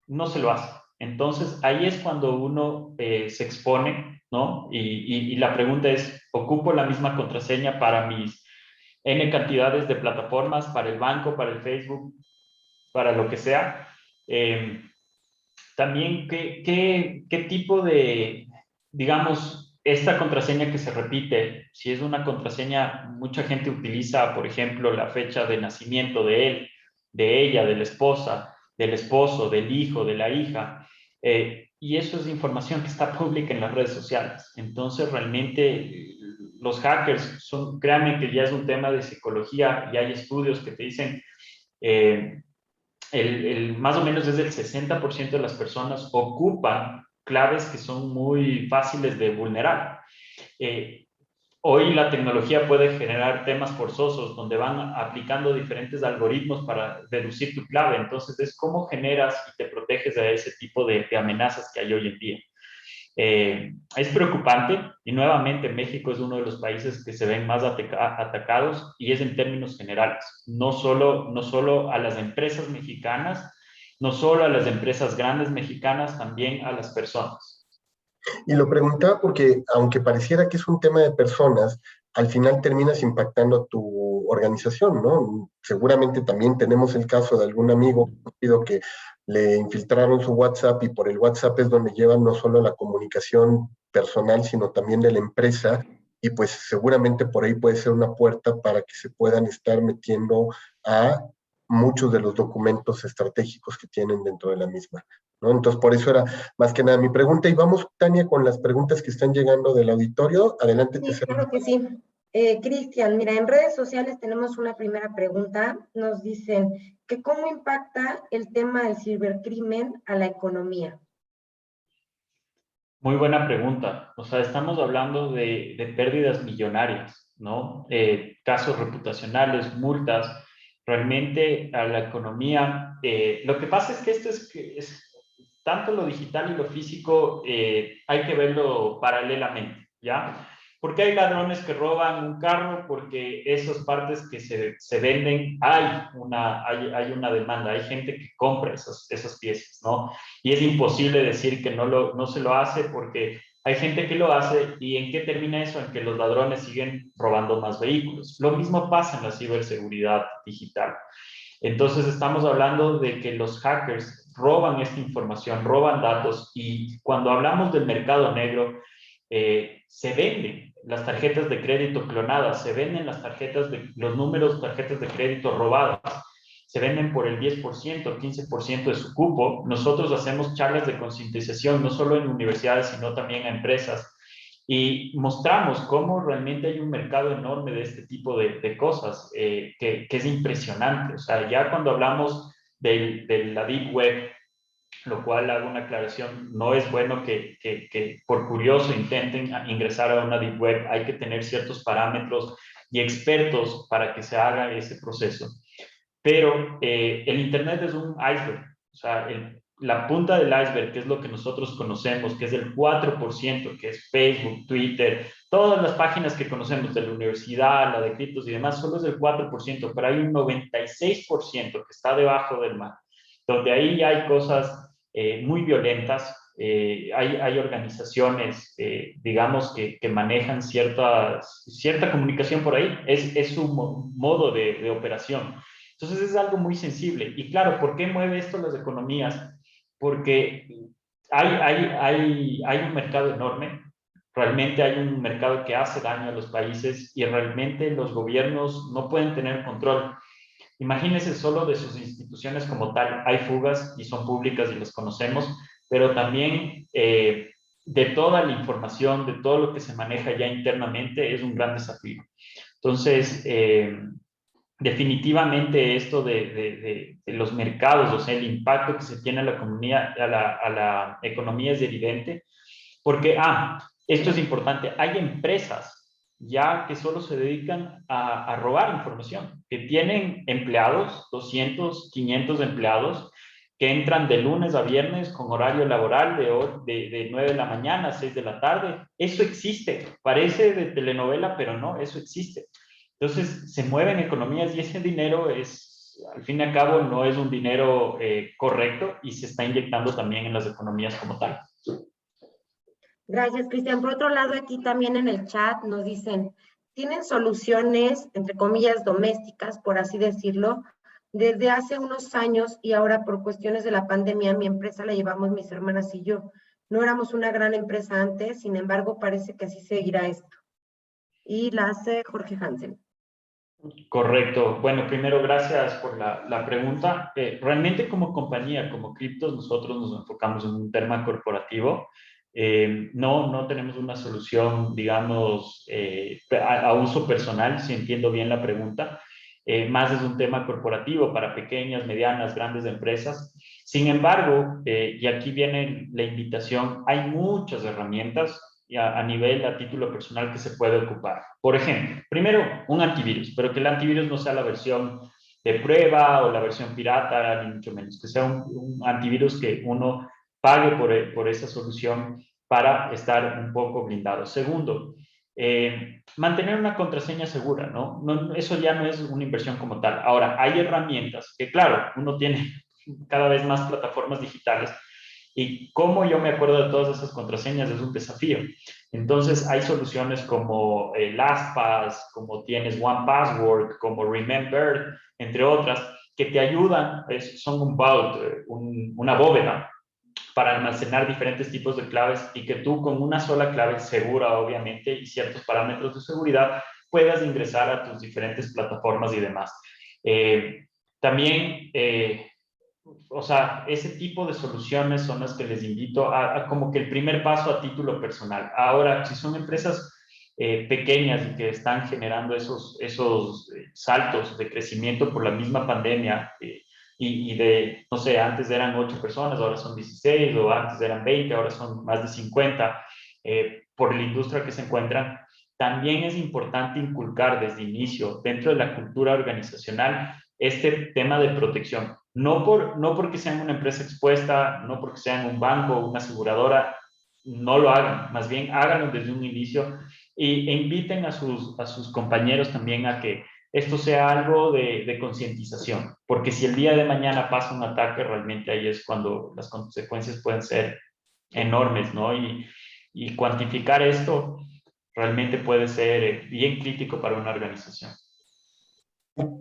no se lo hace. Entonces, ahí es cuando uno se expone, ¿no? Y la pregunta es, ¿ocupo la misma contraseña para mis N cantidades de plataformas, para el banco, para el Facebook, para lo que sea? También, ¿qué tipo de, digamos, esta contraseña que se repite, si es una contraseña, mucha gente utiliza, por ejemplo, la fecha de nacimiento de él, de ella, de la esposa, del esposo, del hijo, de la hija, y eso es información que está pública en las redes sociales. Entonces, realmente, los hackers son, créanme que ya es un tema de psicología, y hay estudios que te dicen, más o menos desde el 60% de las personas ocupan claves que son muy fáciles de vulnerar. Hoy la tecnología puede generar temas forzosos donde van aplicando diferentes algoritmos para deducir tu clave. Entonces, es cómo generas y te proteges de ese tipo de amenazas que hay hoy en día. Es preocupante, y nuevamente México es uno de los países que se ven más atacados, y es en términos generales. No solo a las empresas mexicanas, no solo a las empresas grandes mexicanas, también a las personas. Y lo preguntaba porque, aunque pareciera que es un tema de personas, al final terminas impactando a tu organización, ¿no? Seguramente también tenemos el caso de algún amigo que le infiltraron su WhatsApp, y por el WhatsApp es donde llevan no solo la comunicación personal, sino también de la empresa, y pues seguramente por ahí puede ser una puerta para que se puedan estar metiendo a muchos de los documentos estratégicos que tienen dentro de la misma, ¿no? Entonces, por eso era más que nada mi pregunta. Y vamos, Tania, con las preguntas que están llegando del auditorio. Adelante. Sí, claro que sí. Cristian, mira, en redes sociales tenemos una primera pregunta. Nos dicen que cómo impacta el tema del cibercrimen a la economía. Muy buena pregunta. O sea, estamos hablando de pérdidas millonarias, ¿no? Casos reputacionales, multas, realmente a la economía. Lo que pasa es que esto es tanto lo digital y lo físico, hay que verlo paralelamente, ¿ya? Porque hay ladrones que roban un carro porque esas partes que se venden, hay una demanda, hay gente que compra esas piezas, ¿no? Y es imposible decir que no se lo hace, porque hay gente que lo hace. ¿Y en qué termina eso? En que los ladrones siguen robando más vehículos. Lo mismo pasa en la ciberseguridad digital. Entonces, estamos hablando de que los hackers roban esta información, roban datos, y cuando hablamos del mercado negro, se venden las tarjetas de crédito clonadas, se venden los números de tarjetas de crédito robadas, se venden por el 10%, 15% de su cupo. Nosotros hacemos charlas de concientización, no solo en universidades, sino también a empresas, y mostramos cómo realmente hay un mercado enorme de este tipo de cosas, que es impresionante. O sea, ya cuando hablamos de la Deep Web, lo cual hago una aclaración, no es bueno que por curioso intenten ingresar a una Deep Web. Hay que tener ciertos parámetros y expertos para que se haga ese proceso. Pero el Internet es un iceberg. O sea, la punta del iceberg, que es lo que nosotros conocemos, que es el 4%, que es Facebook, Twitter, todas las páginas que conocemos de la universidad, la de criptos y demás, solo es el 4%, pero hay un 96% que está debajo del mar, donde ahí hay cosas muy violentas. Hay organizaciones, digamos, que manejan cierta comunicación por ahí. Es su modo de operación. Entonces es algo muy sensible. Y claro, ¿por qué mueve esto las economías? Porque hay un mercado enorme. Realmente hay un mercado que hace daño a los países, y realmente los gobiernos no pueden tener control. Imagínense, solo de sus instituciones como tal hay fugas, y son públicas y las conocemos, pero también de toda la información, de todo lo que se maneja ya internamente, es un gran desafío. Entonces, definitivamente esto de los mercados, o sea, el impacto que se tiene a la economía es evidente, porque, esto es importante, hay empresas ya que solo se dedican a robar información, que tienen empleados, 200, 500 empleados, que entran de lunes a viernes con horario laboral de 9 de la mañana a 6 de la tarde. Eso existe, parece de telenovela, pero no, eso existe. Entonces, se mueven economías, y ese dinero al fin y al cabo, no es un dinero correcto, y se está inyectando también en las economías como tal. Gracias, Cristian. Por otro lado, aquí también en el chat nos dicen, ¿tienen soluciones, entre comillas, domésticas, por así decirlo? Desde hace unos años, y ahora por cuestiones de la pandemia, mi empresa la llevamos mis hermanas y yo. No éramos una gran empresa antes, sin embargo, parece que así seguirá esto. Y la hace Jorge Hansen. Correcto. Bueno, primero, gracias por la pregunta. Realmente como compañía, como Criptos, nosotros nos enfocamos en un tema corporativo. No tenemos una solución, digamos, a uso personal, si entiendo bien la pregunta. Más es un tema corporativo para pequeñas, medianas, grandes empresas. Sin embargo, y aquí viene la invitación, hay muchas herramientas a nivel, a título personal que se puede ocupar. Por ejemplo, primero, un antivirus, pero que el antivirus no sea la versión de prueba o la versión pirata, ni mucho menos, que sea un antivirus que uno pague por esa solución para estar un poco blindado. Segundo, mantener una contraseña segura, ¿no? Eso ya no es una inversión como tal. Ahora, hay herramientas que, claro, uno tiene cada vez más plataformas digitales y cómo yo me acuerdo de todas esas contraseñas es un desafío. Entonces, hay soluciones como LastPass, como tienes OnePassword, como Remember, entre otras, que te ayudan, son un vault, una bóveda para almacenar diferentes tipos de claves y que tú con una sola clave segura, obviamente, y ciertos parámetros de seguridad, puedas ingresar a tus diferentes plataformas y demás. También o sea, ese tipo de soluciones son las que les invito a como que el primer paso a título personal. Ahora, si son empresas pequeñas y que están generando esos saltos de crecimiento por la misma pandemia y de, no sé, antes eran 8 personas, ahora son 16, o antes eran 20, ahora son más de 50, por la industria que se encuentran, también es importante inculcar desde inicio dentro de la cultura organizacional este tema de protección. No porque sean una empresa expuesta, no porque sean un banco o una aseguradora, no lo hagan, más bien háganlo desde un inicio e inviten a sus compañeros también a que esto sea algo de concientización, porque si el día de mañana pasa un ataque, realmente ahí es cuando las consecuencias pueden ser enormes, ¿no? Y cuantificar esto realmente puede ser bien crítico para una organización.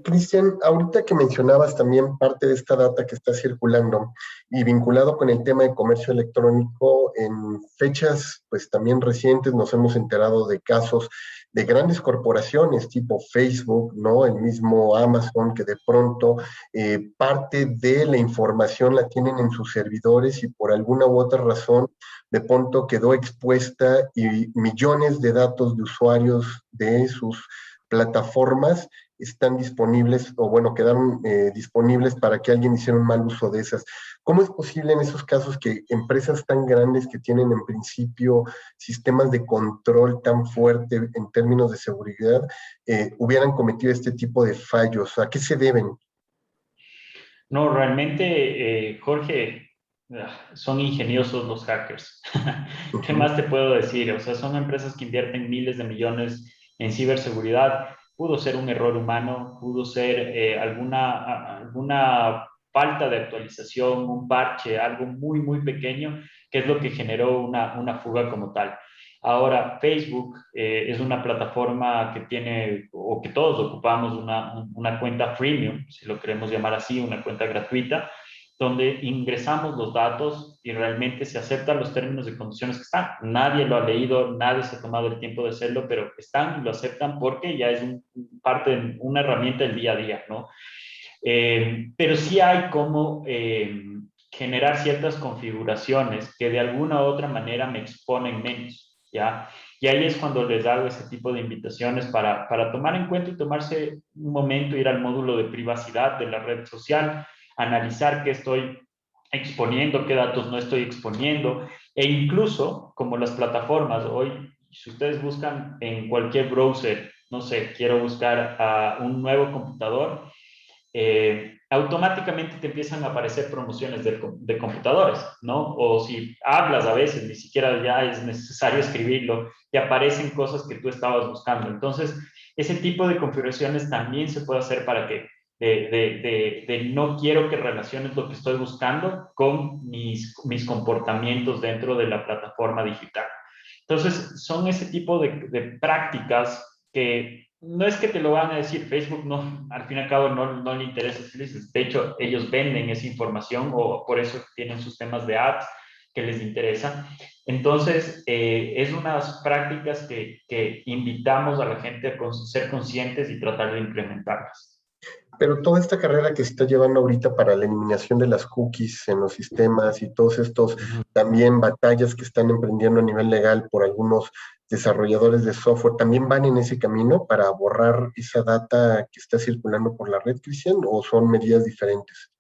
Cristian, ahorita que mencionabas también parte de esta data que está circulando y vinculado con el tema de comercio electrónico, en fechas pues también recientes nos hemos enterado de casos de grandes corporaciones tipo Facebook, ¿no? El mismo Amazon, que de pronto parte de la información la tienen en sus servidores y por alguna u otra razón de pronto quedó expuesta y millones de datos de usuarios de sus plataformas están disponibles o bueno, quedaron disponibles para que alguien hiciera un mal uso de esas. ¿Cómo es posible en esos casos que empresas tan grandes que tienen en principio sistemas de control tan fuerte en términos de seguridad hubieran cometido este tipo de fallos? ¿A qué se deben? No, realmente, Jorge, son ingeniosos los hackers. ¿Qué más te puedo decir? O sea, son empresas que invierten miles de millones en ciberseguridad. Pudo ser un error humano, pudo ser alguna falta de actualización, un parche, algo muy pequeño, que es lo que generó una fuga como tal. Ahora, Facebook es una plataforma que tiene, o que todos ocupamos, una cuenta freemium, si lo queremos llamar así, una cuenta gratuita, donde ingresamos los datos y realmente se aceptan los términos y condiciones que están. Nadie lo ha leído, nadie se ha tomado el tiempo de hacerlo, pero están y lo aceptan porque ya es parte, una herramienta del día a día, ¿no? Pero sí hay como generar ciertas configuraciones que de alguna u otra manera me exponen menos, ¿ya? Y ahí es cuando les hago ese tipo de invitaciones para tomar en cuenta y tomarse un momento, ir al módulo de privacidad de la red social, analizar qué estoy exponiendo, qué datos no estoy exponiendo, e incluso como las plataformas, hoy, si ustedes buscan en cualquier browser, no sé, quiero buscar a un nuevo computador, automáticamente te empiezan a aparecer promociones de computadores, ¿no? O si hablas a veces, ni siquiera ya es necesario escribirlo, te aparecen cosas que tú estabas buscando. Entonces, ese tipo de configuraciones también se puede hacer para que no quiero que relaciones lo que estoy buscando con mis comportamientos dentro de la plataforma digital. Entonces, son ese tipo de prácticas que no es que te lo van a decir, Facebook no, al fin y al cabo no le interesa. De hecho, ellos venden esa información o por eso tienen sus temas de ads, que les interesa. Entonces, es unas prácticas que invitamos a la gente a ser conscientes y tratar de implementarlas. Pero toda esta carrera que se está llevando ahorita para la eliminación de las cookies en los sistemas y todos estos también batallas que están emprendiendo a nivel legal por algunos desarrolladores de software, ¿también van en ese camino para borrar esa data que está circulando por la red, Cristian, o son medidas diferentes?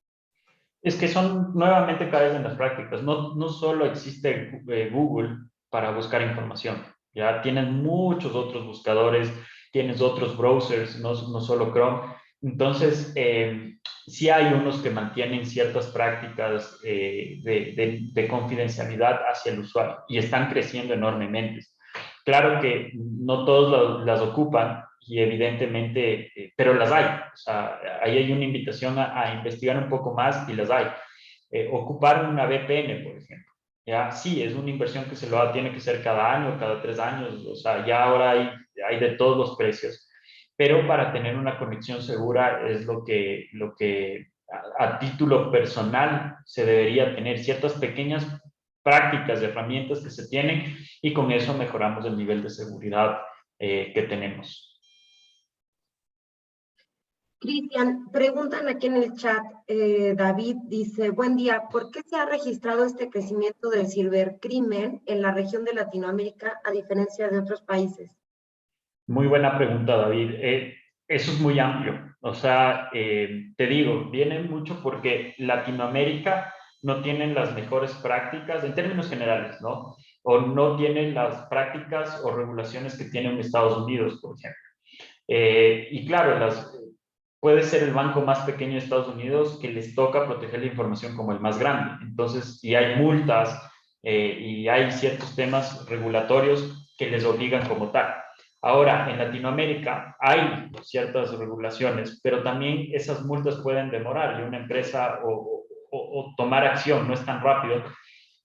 Es que son nuevamente caes en las prácticas. No solo existe Google para buscar información, ya tienes muchos otros buscadores, tienes otros browsers, no solo Chrome. Entonces, sí hay unos que mantienen ciertas prácticas de confidencialidad hacia el usuario y están creciendo enormemente. Claro que no todos las ocupan y evidentemente, pero las hay. O sea, ahí hay una invitación a investigar un poco más y las hay. Ocupar una VPN, por ejemplo. ¿Ya? Sí, es una inversión que tiene que ser cada año, cada 3 años. O sea, ya ahora hay de todos los precios. Pero para tener una conexión segura es lo que a título personal se debería tener ciertas pequeñas prácticas, herramientas que se tienen y con eso mejoramos el nivel de seguridad que tenemos. Cristian, preguntan aquí en el chat, David dice, buen día, ¿por qué se ha registrado este crecimiento del cibercrimen en la región de Latinoamérica a diferencia de otros países? Muy buena pregunta, David. Eso es muy amplio. O sea, te digo, viene mucho porque Latinoamérica no tienen las mejores prácticas en términos generales, ¿no? O no tienen las prácticas o regulaciones que tienen Estados Unidos, por ejemplo. Y claro, puede ser el banco más pequeño de Estados Unidos que les toca proteger la información como el más grande. Entonces, y hay multas y hay ciertos temas regulatorios que les obligan como tal. Ahora, en Latinoamérica hay ciertas regulaciones, pero también esas multas pueden demorar y una empresa o tomar acción, no es tan rápido.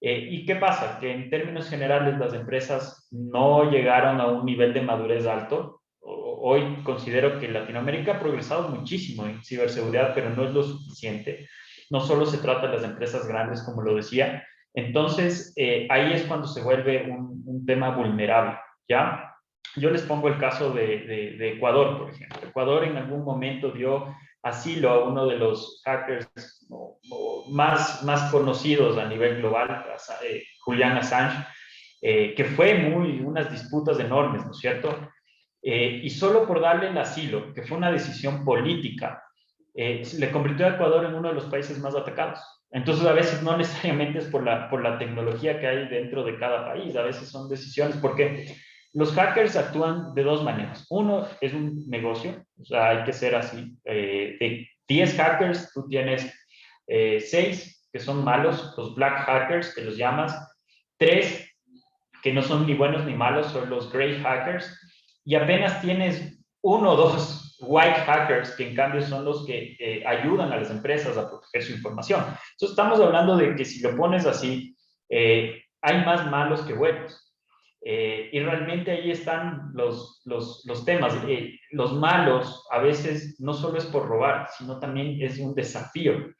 ¿Y qué pasa? Que en términos generales las empresas no llegaron a un nivel de madurez alto. Hoy considero que Latinoamérica ha progresado muchísimo en ciberseguridad, pero no es lo suficiente. No solo se trata de las empresas grandes, como lo decía. Entonces, ahí es cuando se vuelve un tema vulnerable, ¿ya? Yo les pongo el caso de Ecuador, por ejemplo. Ecuador en algún momento dio asilo a uno de los hackers más conocidos a nivel global, Julian Assange, que fue unas disputas enormes, ¿no es cierto? Y solo por darle el asilo, que fue una decisión política, le convirtió a Ecuador en uno de los países más atacados. Entonces, a veces no necesariamente es por la tecnología que hay dentro de cada país, a veces son decisiones, porque los hackers actúan de dos maneras. Uno es un negocio, o sea, hay que ser así. De 10 hackers, tú tienes 6 que son malos, los black hackers, que los llamas. 3 que no son ni buenos ni malos, son los gray hackers. Y apenas tienes 1 o 2 white hackers, que en cambio son los que ayudan a las empresas a proteger su información. Entonces, estamos hablando de que si lo pones así, hay más malos que buenos. Y realmente ahí están los temas. Los malos a veces no solo es por robar, sino también es un desafío.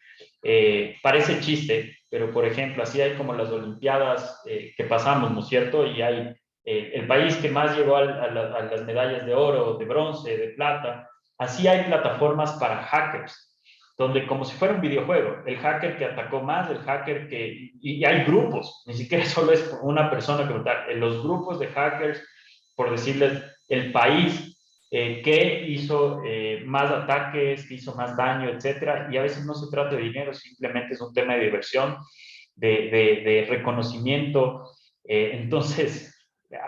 Parece chiste, pero por ejemplo, así hay como las Olimpiadas que pasamos, ¿no es cierto? Y hay el país que más llegó a las medallas de oro, de bronce, de plata. Así hay plataformas para hackers, donde como si fuera un videojuego, el hacker que atacó más, el hacker que... Y hay grupos, ni siquiera solo es una persona como tal, en los grupos de hackers, por decirles, el país que hizo más ataques, que hizo más daño, etcétera, y a veces no se trata de dinero, simplemente es un tema de diversión, de reconocimiento. Entonces,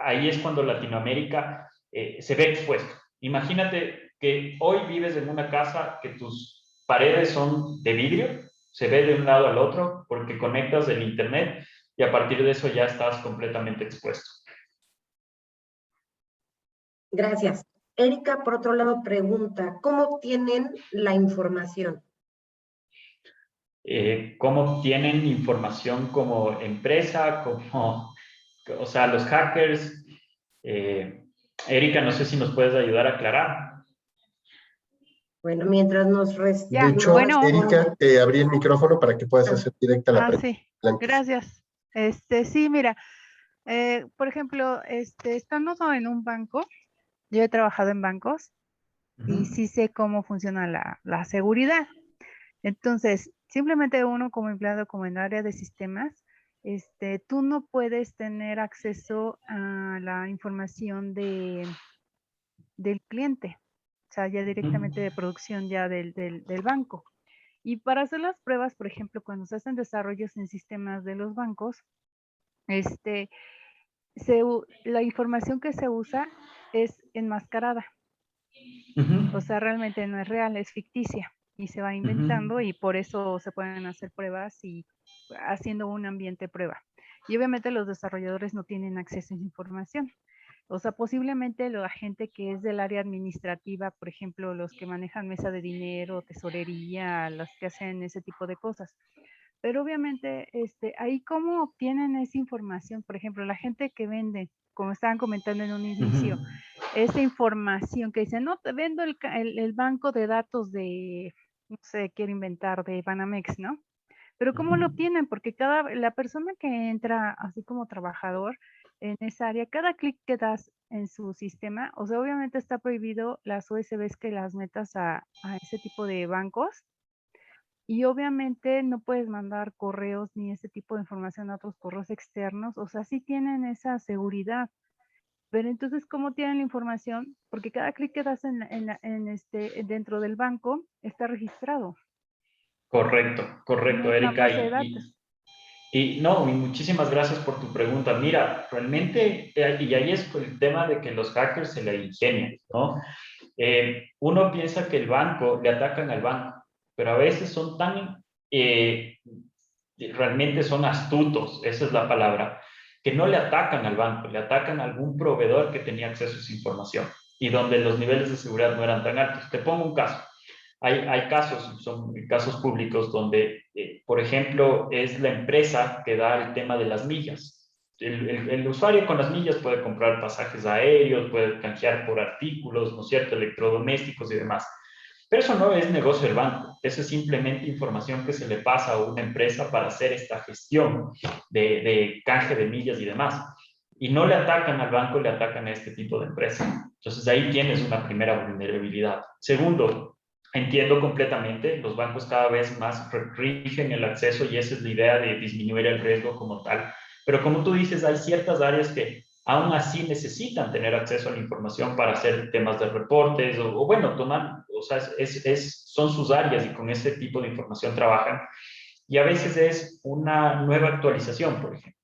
ahí es cuando Latinoamérica se ve expuesto. Imagínate que hoy vives en una casa que tus paredes son de vidrio, se ve de un lado al otro porque conectas el internet y a partir de eso ya estás completamente expuesto. Gracias. Erika, por otro lado, pregunta, ¿cómo obtienen la información? ¿Cómo obtienen información como empresa, o sea, los hackers? Erika, no sé si nos puedes ayudar a aclarar. Bueno, mientras nos De hecho, bueno. Erika, te abrí el micrófono para que puedas hacer directa la pregunta. Sí, gracias. Sí, mira, por ejemplo, estando en un banco, yo he trabajado en bancos y sí sé cómo funciona la seguridad. Entonces, simplemente uno como empleado, como en área de sistemas, tú no puedes tener acceso a la información del cliente, o sea, ya directamente de producción ya del banco. Y para hacer las pruebas, por ejemplo, cuando se hacen desarrollos en sistemas de los bancos, este, la información que se usa es enmascarada. O sea, realmente no es real, es ficticia y se va inventando y por eso se pueden hacer pruebas y haciendo un ambiente prueba. Y obviamente los desarrolladores no tienen acceso a esa información. O sea, posiblemente la gente que es del área administrativa, por ejemplo, los que manejan mesa de dinero, tesorería, los que hacen ese tipo de cosas. Pero obviamente, ahí cómo obtienen esa información, por ejemplo, la gente que vende, como estaban comentando en un inicio, esa información que dicen, no, te vendo el banco de datos de, no sé, quiero inventar, de Banamex, ¿no? Pero ¿cómo lo obtienen? Porque la persona que entra así como trabajador en esa área, cada clic que das en su sistema, o sea, obviamente está prohibido las USBs que las metas a ese tipo de bancos. Y obviamente no puedes mandar correos ni ese tipo de información a otros correos externos. O sea, sí tienen esa seguridad. Pero entonces, ¿cómo tienen la información? Porque cada clic que das dentro del banco está registrado. Correcto, No correcto, es una Erika. base de datos. Y no, y muchísimas gracias por tu pregunta. Mira, realmente, y ahí es el tema de que los hackers se le ingenian, ¿no? Uno piensa que el banco, le atacan al banco, pero a veces son tan, realmente son astutos, esa es la palabra, que no le atacan al banco, le atacan a algún proveedor que tenía acceso a esa información y donde los niveles de seguridad no eran tan altos. Te pongo un caso. Hay casos, son casos públicos donde, por ejemplo, es la empresa que da el tema de las millas. El usuario con las millas puede comprar pasajes aéreos, puede canjear por artículos, ¿no es cierto?, electrodomésticos y demás. Pero eso no es negocio del banco, eso es simplemente información que se le pasa a una empresa para hacer esta gestión de canje de millas y demás. Y no le atacan al banco, le atacan a este tipo de empresa. Entonces ahí tienes una primera vulnerabilidad. Segundo, entiendo completamente, los bancos cada vez más restringen el acceso y esa es la idea de disminuir el riesgo como tal. Pero como tú dices, hay ciertas áreas que aún así necesitan tener acceso a la información para hacer temas de reportes o bueno, tomar, o sea, son sus áreas y con ese tipo de información trabajan. Y a veces es una nueva actualización, por ejemplo.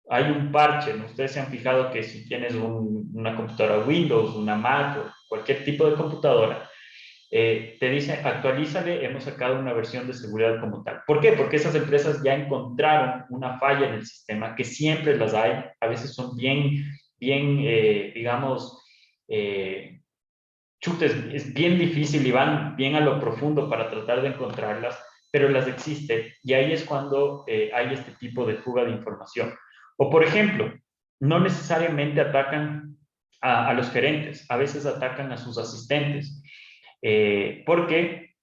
Hay un parche, ¿no? Ustedes se han fijado que si tienes una computadora Windows, una Mac o cualquier tipo de computadora, te dice actualízale, hemos sacado una versión de seguridad como tal. ¿Por qué? Porque esas empresas ya encontraron una falla en el sistema, que siempre las hay, a veces son bien digamos, chutes, es bien difícil y van bien a lo profundo para tratar de encontrarlas, pero las existen y ahí es cuando hay este tipo de fuga de información. O por ejemplo, no necesariamente atacan a los gerentes, a veces atacan a sus asistentes porque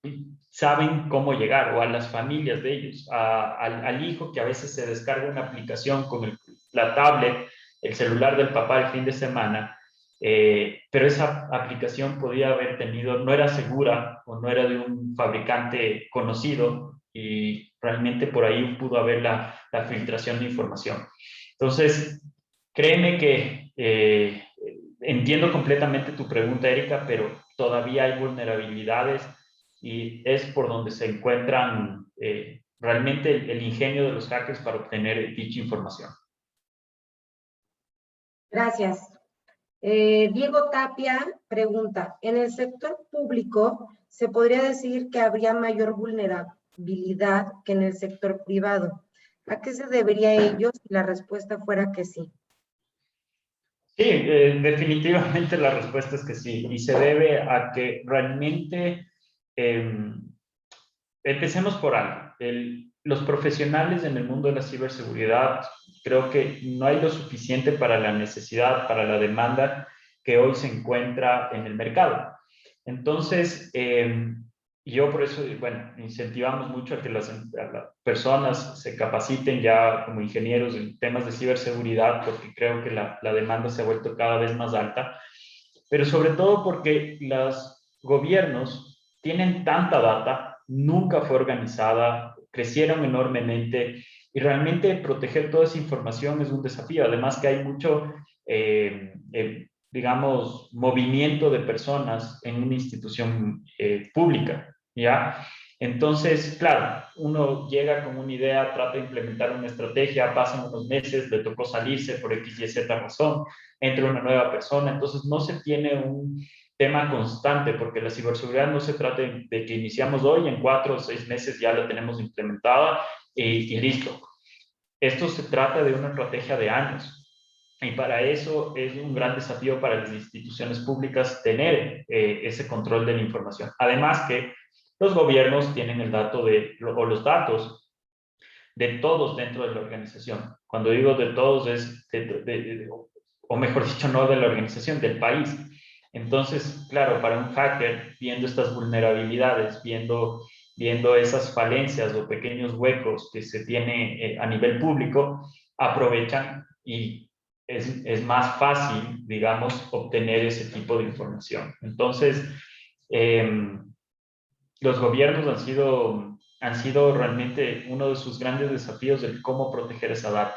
saben cómo llegar, o a las familias de ellos, al hijo que a veces se descarga una aplicación con la tablet, el celular del papá el fin de semana, pero esa aplicación podía haber tenido, no era segura o no era de un fabricante conocido y realmente por ahí pudo haber la filtración de información. Entonces, créeme que entiendo completamente tu pregunta, Erika, pero todavía hay vulnerabilidades y es por donde se encuentran realmente el ingenio de los hackers para obtener dicha información. Gracias. Diego Tapia pregunta, en el sector público se podría decir que habría mayor vulnerabilidad que en el sector privado. ¿A qué se debería ello si la respuesta fuera que sí? Sí, definitivamente la respuesta es que sí, y se debe a que realmente, empecemos por algo, los profesionales en el mundo de la ciberseguridad, creo que no hay lo suficiente para la necesidad, para la demanda que hoy se encuentra en el mercado. Entonces, yo por eso, bueno, incentivamos mucho a que a las personas se capaciten ya como ingenieros en temas de ciberseguridad, porque creo que la demanda se ha vuelto cada vez más alta, pero sobre todo porque los gobiernos tienen tanta data, nunca fue organizada, crecieron enormemente y realmente proteger toda esa información es un desafío. Además que hay mucho, digamos, movimiento de personas en una institución pública, ¿ya? Entonces, claro, uno llega con una idea, trata de implementar una estrategia, pasan unos meses, le tocó salirse por X, Y, Z razón, entra una nueva persona, entonces no se tiene un tema constante, porque la ciberseguridad no se trata de que iniciamos hoy, en 4 o 6 meses ya la tenemos implementada y listo. Esto se trata de una estrategia de años. Y para eso es un gran desafío para las instituciones públicas tener ese control de la información. Además que los gobiernos tienen el dato o los datos de todos dentro de la organización. Cuando digo de todos es, o mejor dicho, no de la organización, del país. Entonces, claro, para un hacker, viendo estas vulnerabilidades, viendo esas falencias o pequeños huecos que se tiene a nivel público, aprovechan y es más fácil, digamos, obtener ese tipo de información. Entonces, los gobiernos han sido realmente uno de sus grandes desafíos de cómo proteger esa data.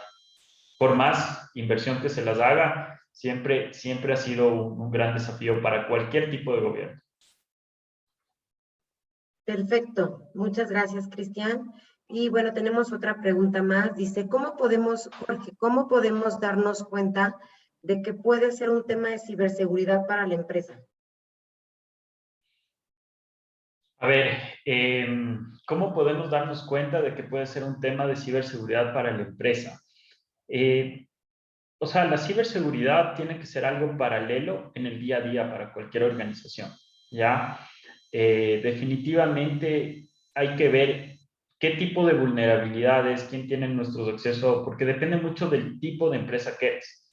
Por más inversión que se las haga, siempre ha sido un gran desafío para cualquier tipo de gobierno. Perfecto, muchas gracias, Cristian. Y bueno, tenemos otra pregunta más. Dice, Jorge, ¿cómo podemos darnos cuenta de que puede ser un tema de ciberseguridad para la empresa? A ver, ¿cómo podemos darnos cuenta de que puede ser un tema de ciberseguridad para la empresa? O sea, la ciberseguridad tiene que ser algo paralelo en el día a día para cualquier organización, ¿ya? Definitivamente hay que ver qué tipo de vulnerabilidades, quién tiene nuestros accesos, porque depende mucho del tipo de empresa que eres.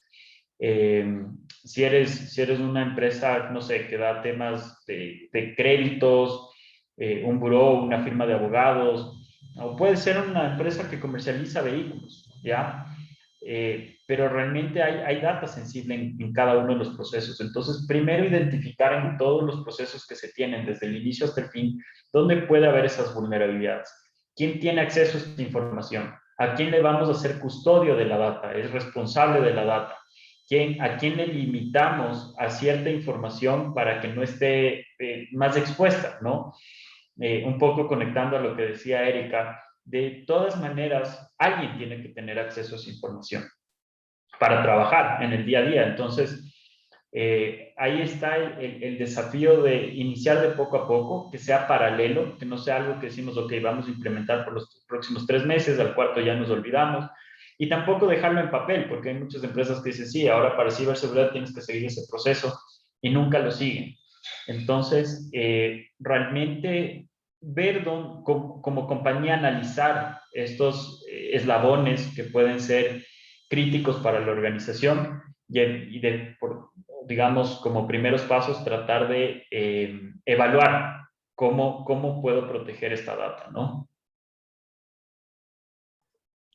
Si eres una empresa, no sé, que da temas de créditos, un buró, una firma de abogados, o puede ser una empresa que comercializa vehículos, ¿ya? Pero realmente hay data sensible en cada uno de los procesos. Entonces, primero identificar en todos los procesos que se tienen, desde el inicio hasta el fin, dónde puede haber esas vulnerabilidades. ¿Quién tiene acceso a esta información? ¿A quién le vamos a hacer custodio de la data? ¿Es responsable de la data? ¿A quién le limitamos a cierta información para que no esté más expuesta, ¿no? Un poco conectando a lo que decía Erika, de todas maneras, alguien tiene que tener acceso a esa información para trabajar en el día a día. Entonces, ahí está el desafío de iniciar de poco a poco, que sea paralelo, que no sea algo que decimos, ok, vamos a implementar por los próximos 3 meses, al cuarto ya nos olvidamos, y tampoco dejarlo en papel, porque hay muchas empresas que dicen, sí, ahora para ciberseguridad tienes que seguir ese proceso, y nunca lo siguen. Entonces, realmente ver como compañía analizar estos eslabones que pueden ser críticos para la organización digamos, como primeros pasos, tratar de evaluar cómo puedo proteger esta data, ¿no?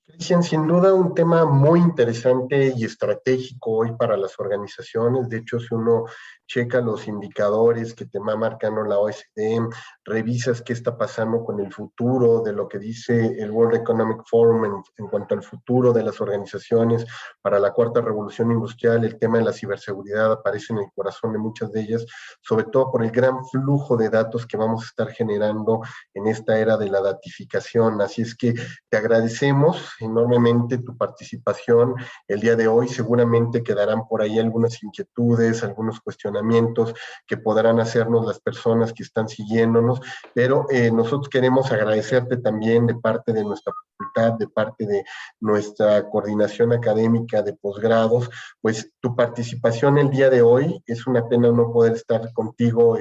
Cristian, sin duda un tema muy interesante y estratégico hoy para las organizaciones. De hecho, si uno checa los indicadores que te va marcando la OECD, revisas qué está pasando con el futuro de lo que dice el World Economic Forum en cuanto al futuro de las organizaciones para la cuarta revolución industrial, el tema de la ciberseguridad aparece en el corazón de muchas de ellas, sobre todo por el gran flujo de datos que vamos a estar generando en esta era de la datificación. Así es que te agradecemos enormemente tu participación el día de hoy. Seguramente quedarán por ahí algunas inquietudes, algunos cuestionamientos que podrán hacernos las personas que están siguiéndonos, pero nosotros queremos agradecerte también de parte de nuestra facultad, de parte de nuestra coordinación académica de posgrados, pues tu participación el día de hoy. Es una pena no poder estar contigo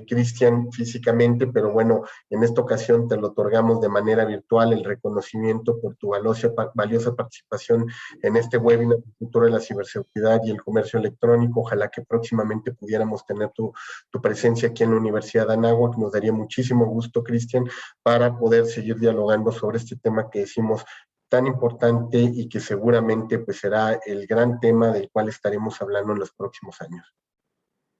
Cristian, físicamente, pero bueno, en esta ocasión te lo otorgamos de manera virtual, el reconocimiento por tu valiosa participación en este webinar del futuro de la ciberseguridad y el comercio electrónico. Ojalá que próximamente pudiéramos tener tu presencia aquí en la Universidad de Anáhuac. Nos daría muchísimo gusto, Cristian, para poder seguir dialogando sobre este tema que decimos tan importante y que seguramente pues será el gran tema del cual estaremos hablando en los próximos años.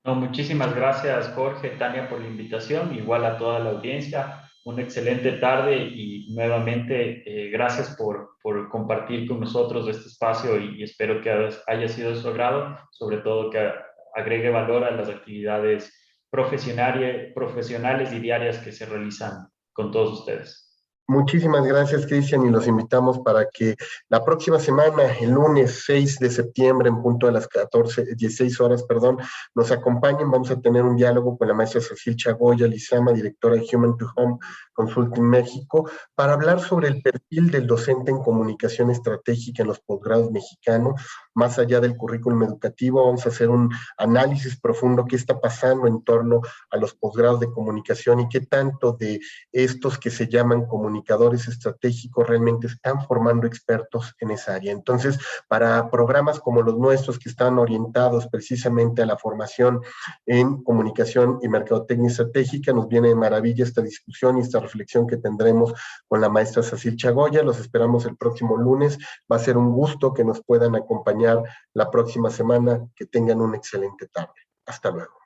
No, muchísimas gracias, Jorge, Tania, por la invitación, igual a toda la audiencia. Una excelente tarde y nuevamente gracias por compartir con nosotros este espacio y espero que haya sido de su agrado, sobre todo que agregue valor a las actividades profesionales y diarias que se realizan con todos ustedes. Muchísimas gracias, Cristian, y los invitamos para que la próxima semana, el lunes 6 de septiembre, en punto de las 16 horas, nos acompañen. Vamos a tener un diálogo con la maestra Cecil Chagoya Lizama, directora de Human to Home Consulting México, para hablar sobre el perfil del docente en comunicación estratégica en los posgrados mexicanos. Más allá del currículum educativo, vamos a hacer un análisis profundo qué está pasando en torno a los posgrados de comunicación y qué tanto de estos que se llaman comunicadores estratégicos realmente están formando expertos en esa área. Entonces, para programas como los nuestros que están orientados precisamente a la formación en comunicación y mercadotecnia estratégica, nos viene de maravilla esta discusión y esta reflexión que tendremos con la maestra Cecil Chagoya. Los esperamos el próximo lunes. Va a ser un gusto que nos puedan acompañar la próxima semana. Que tengan una excelente tarde. Hasta luego.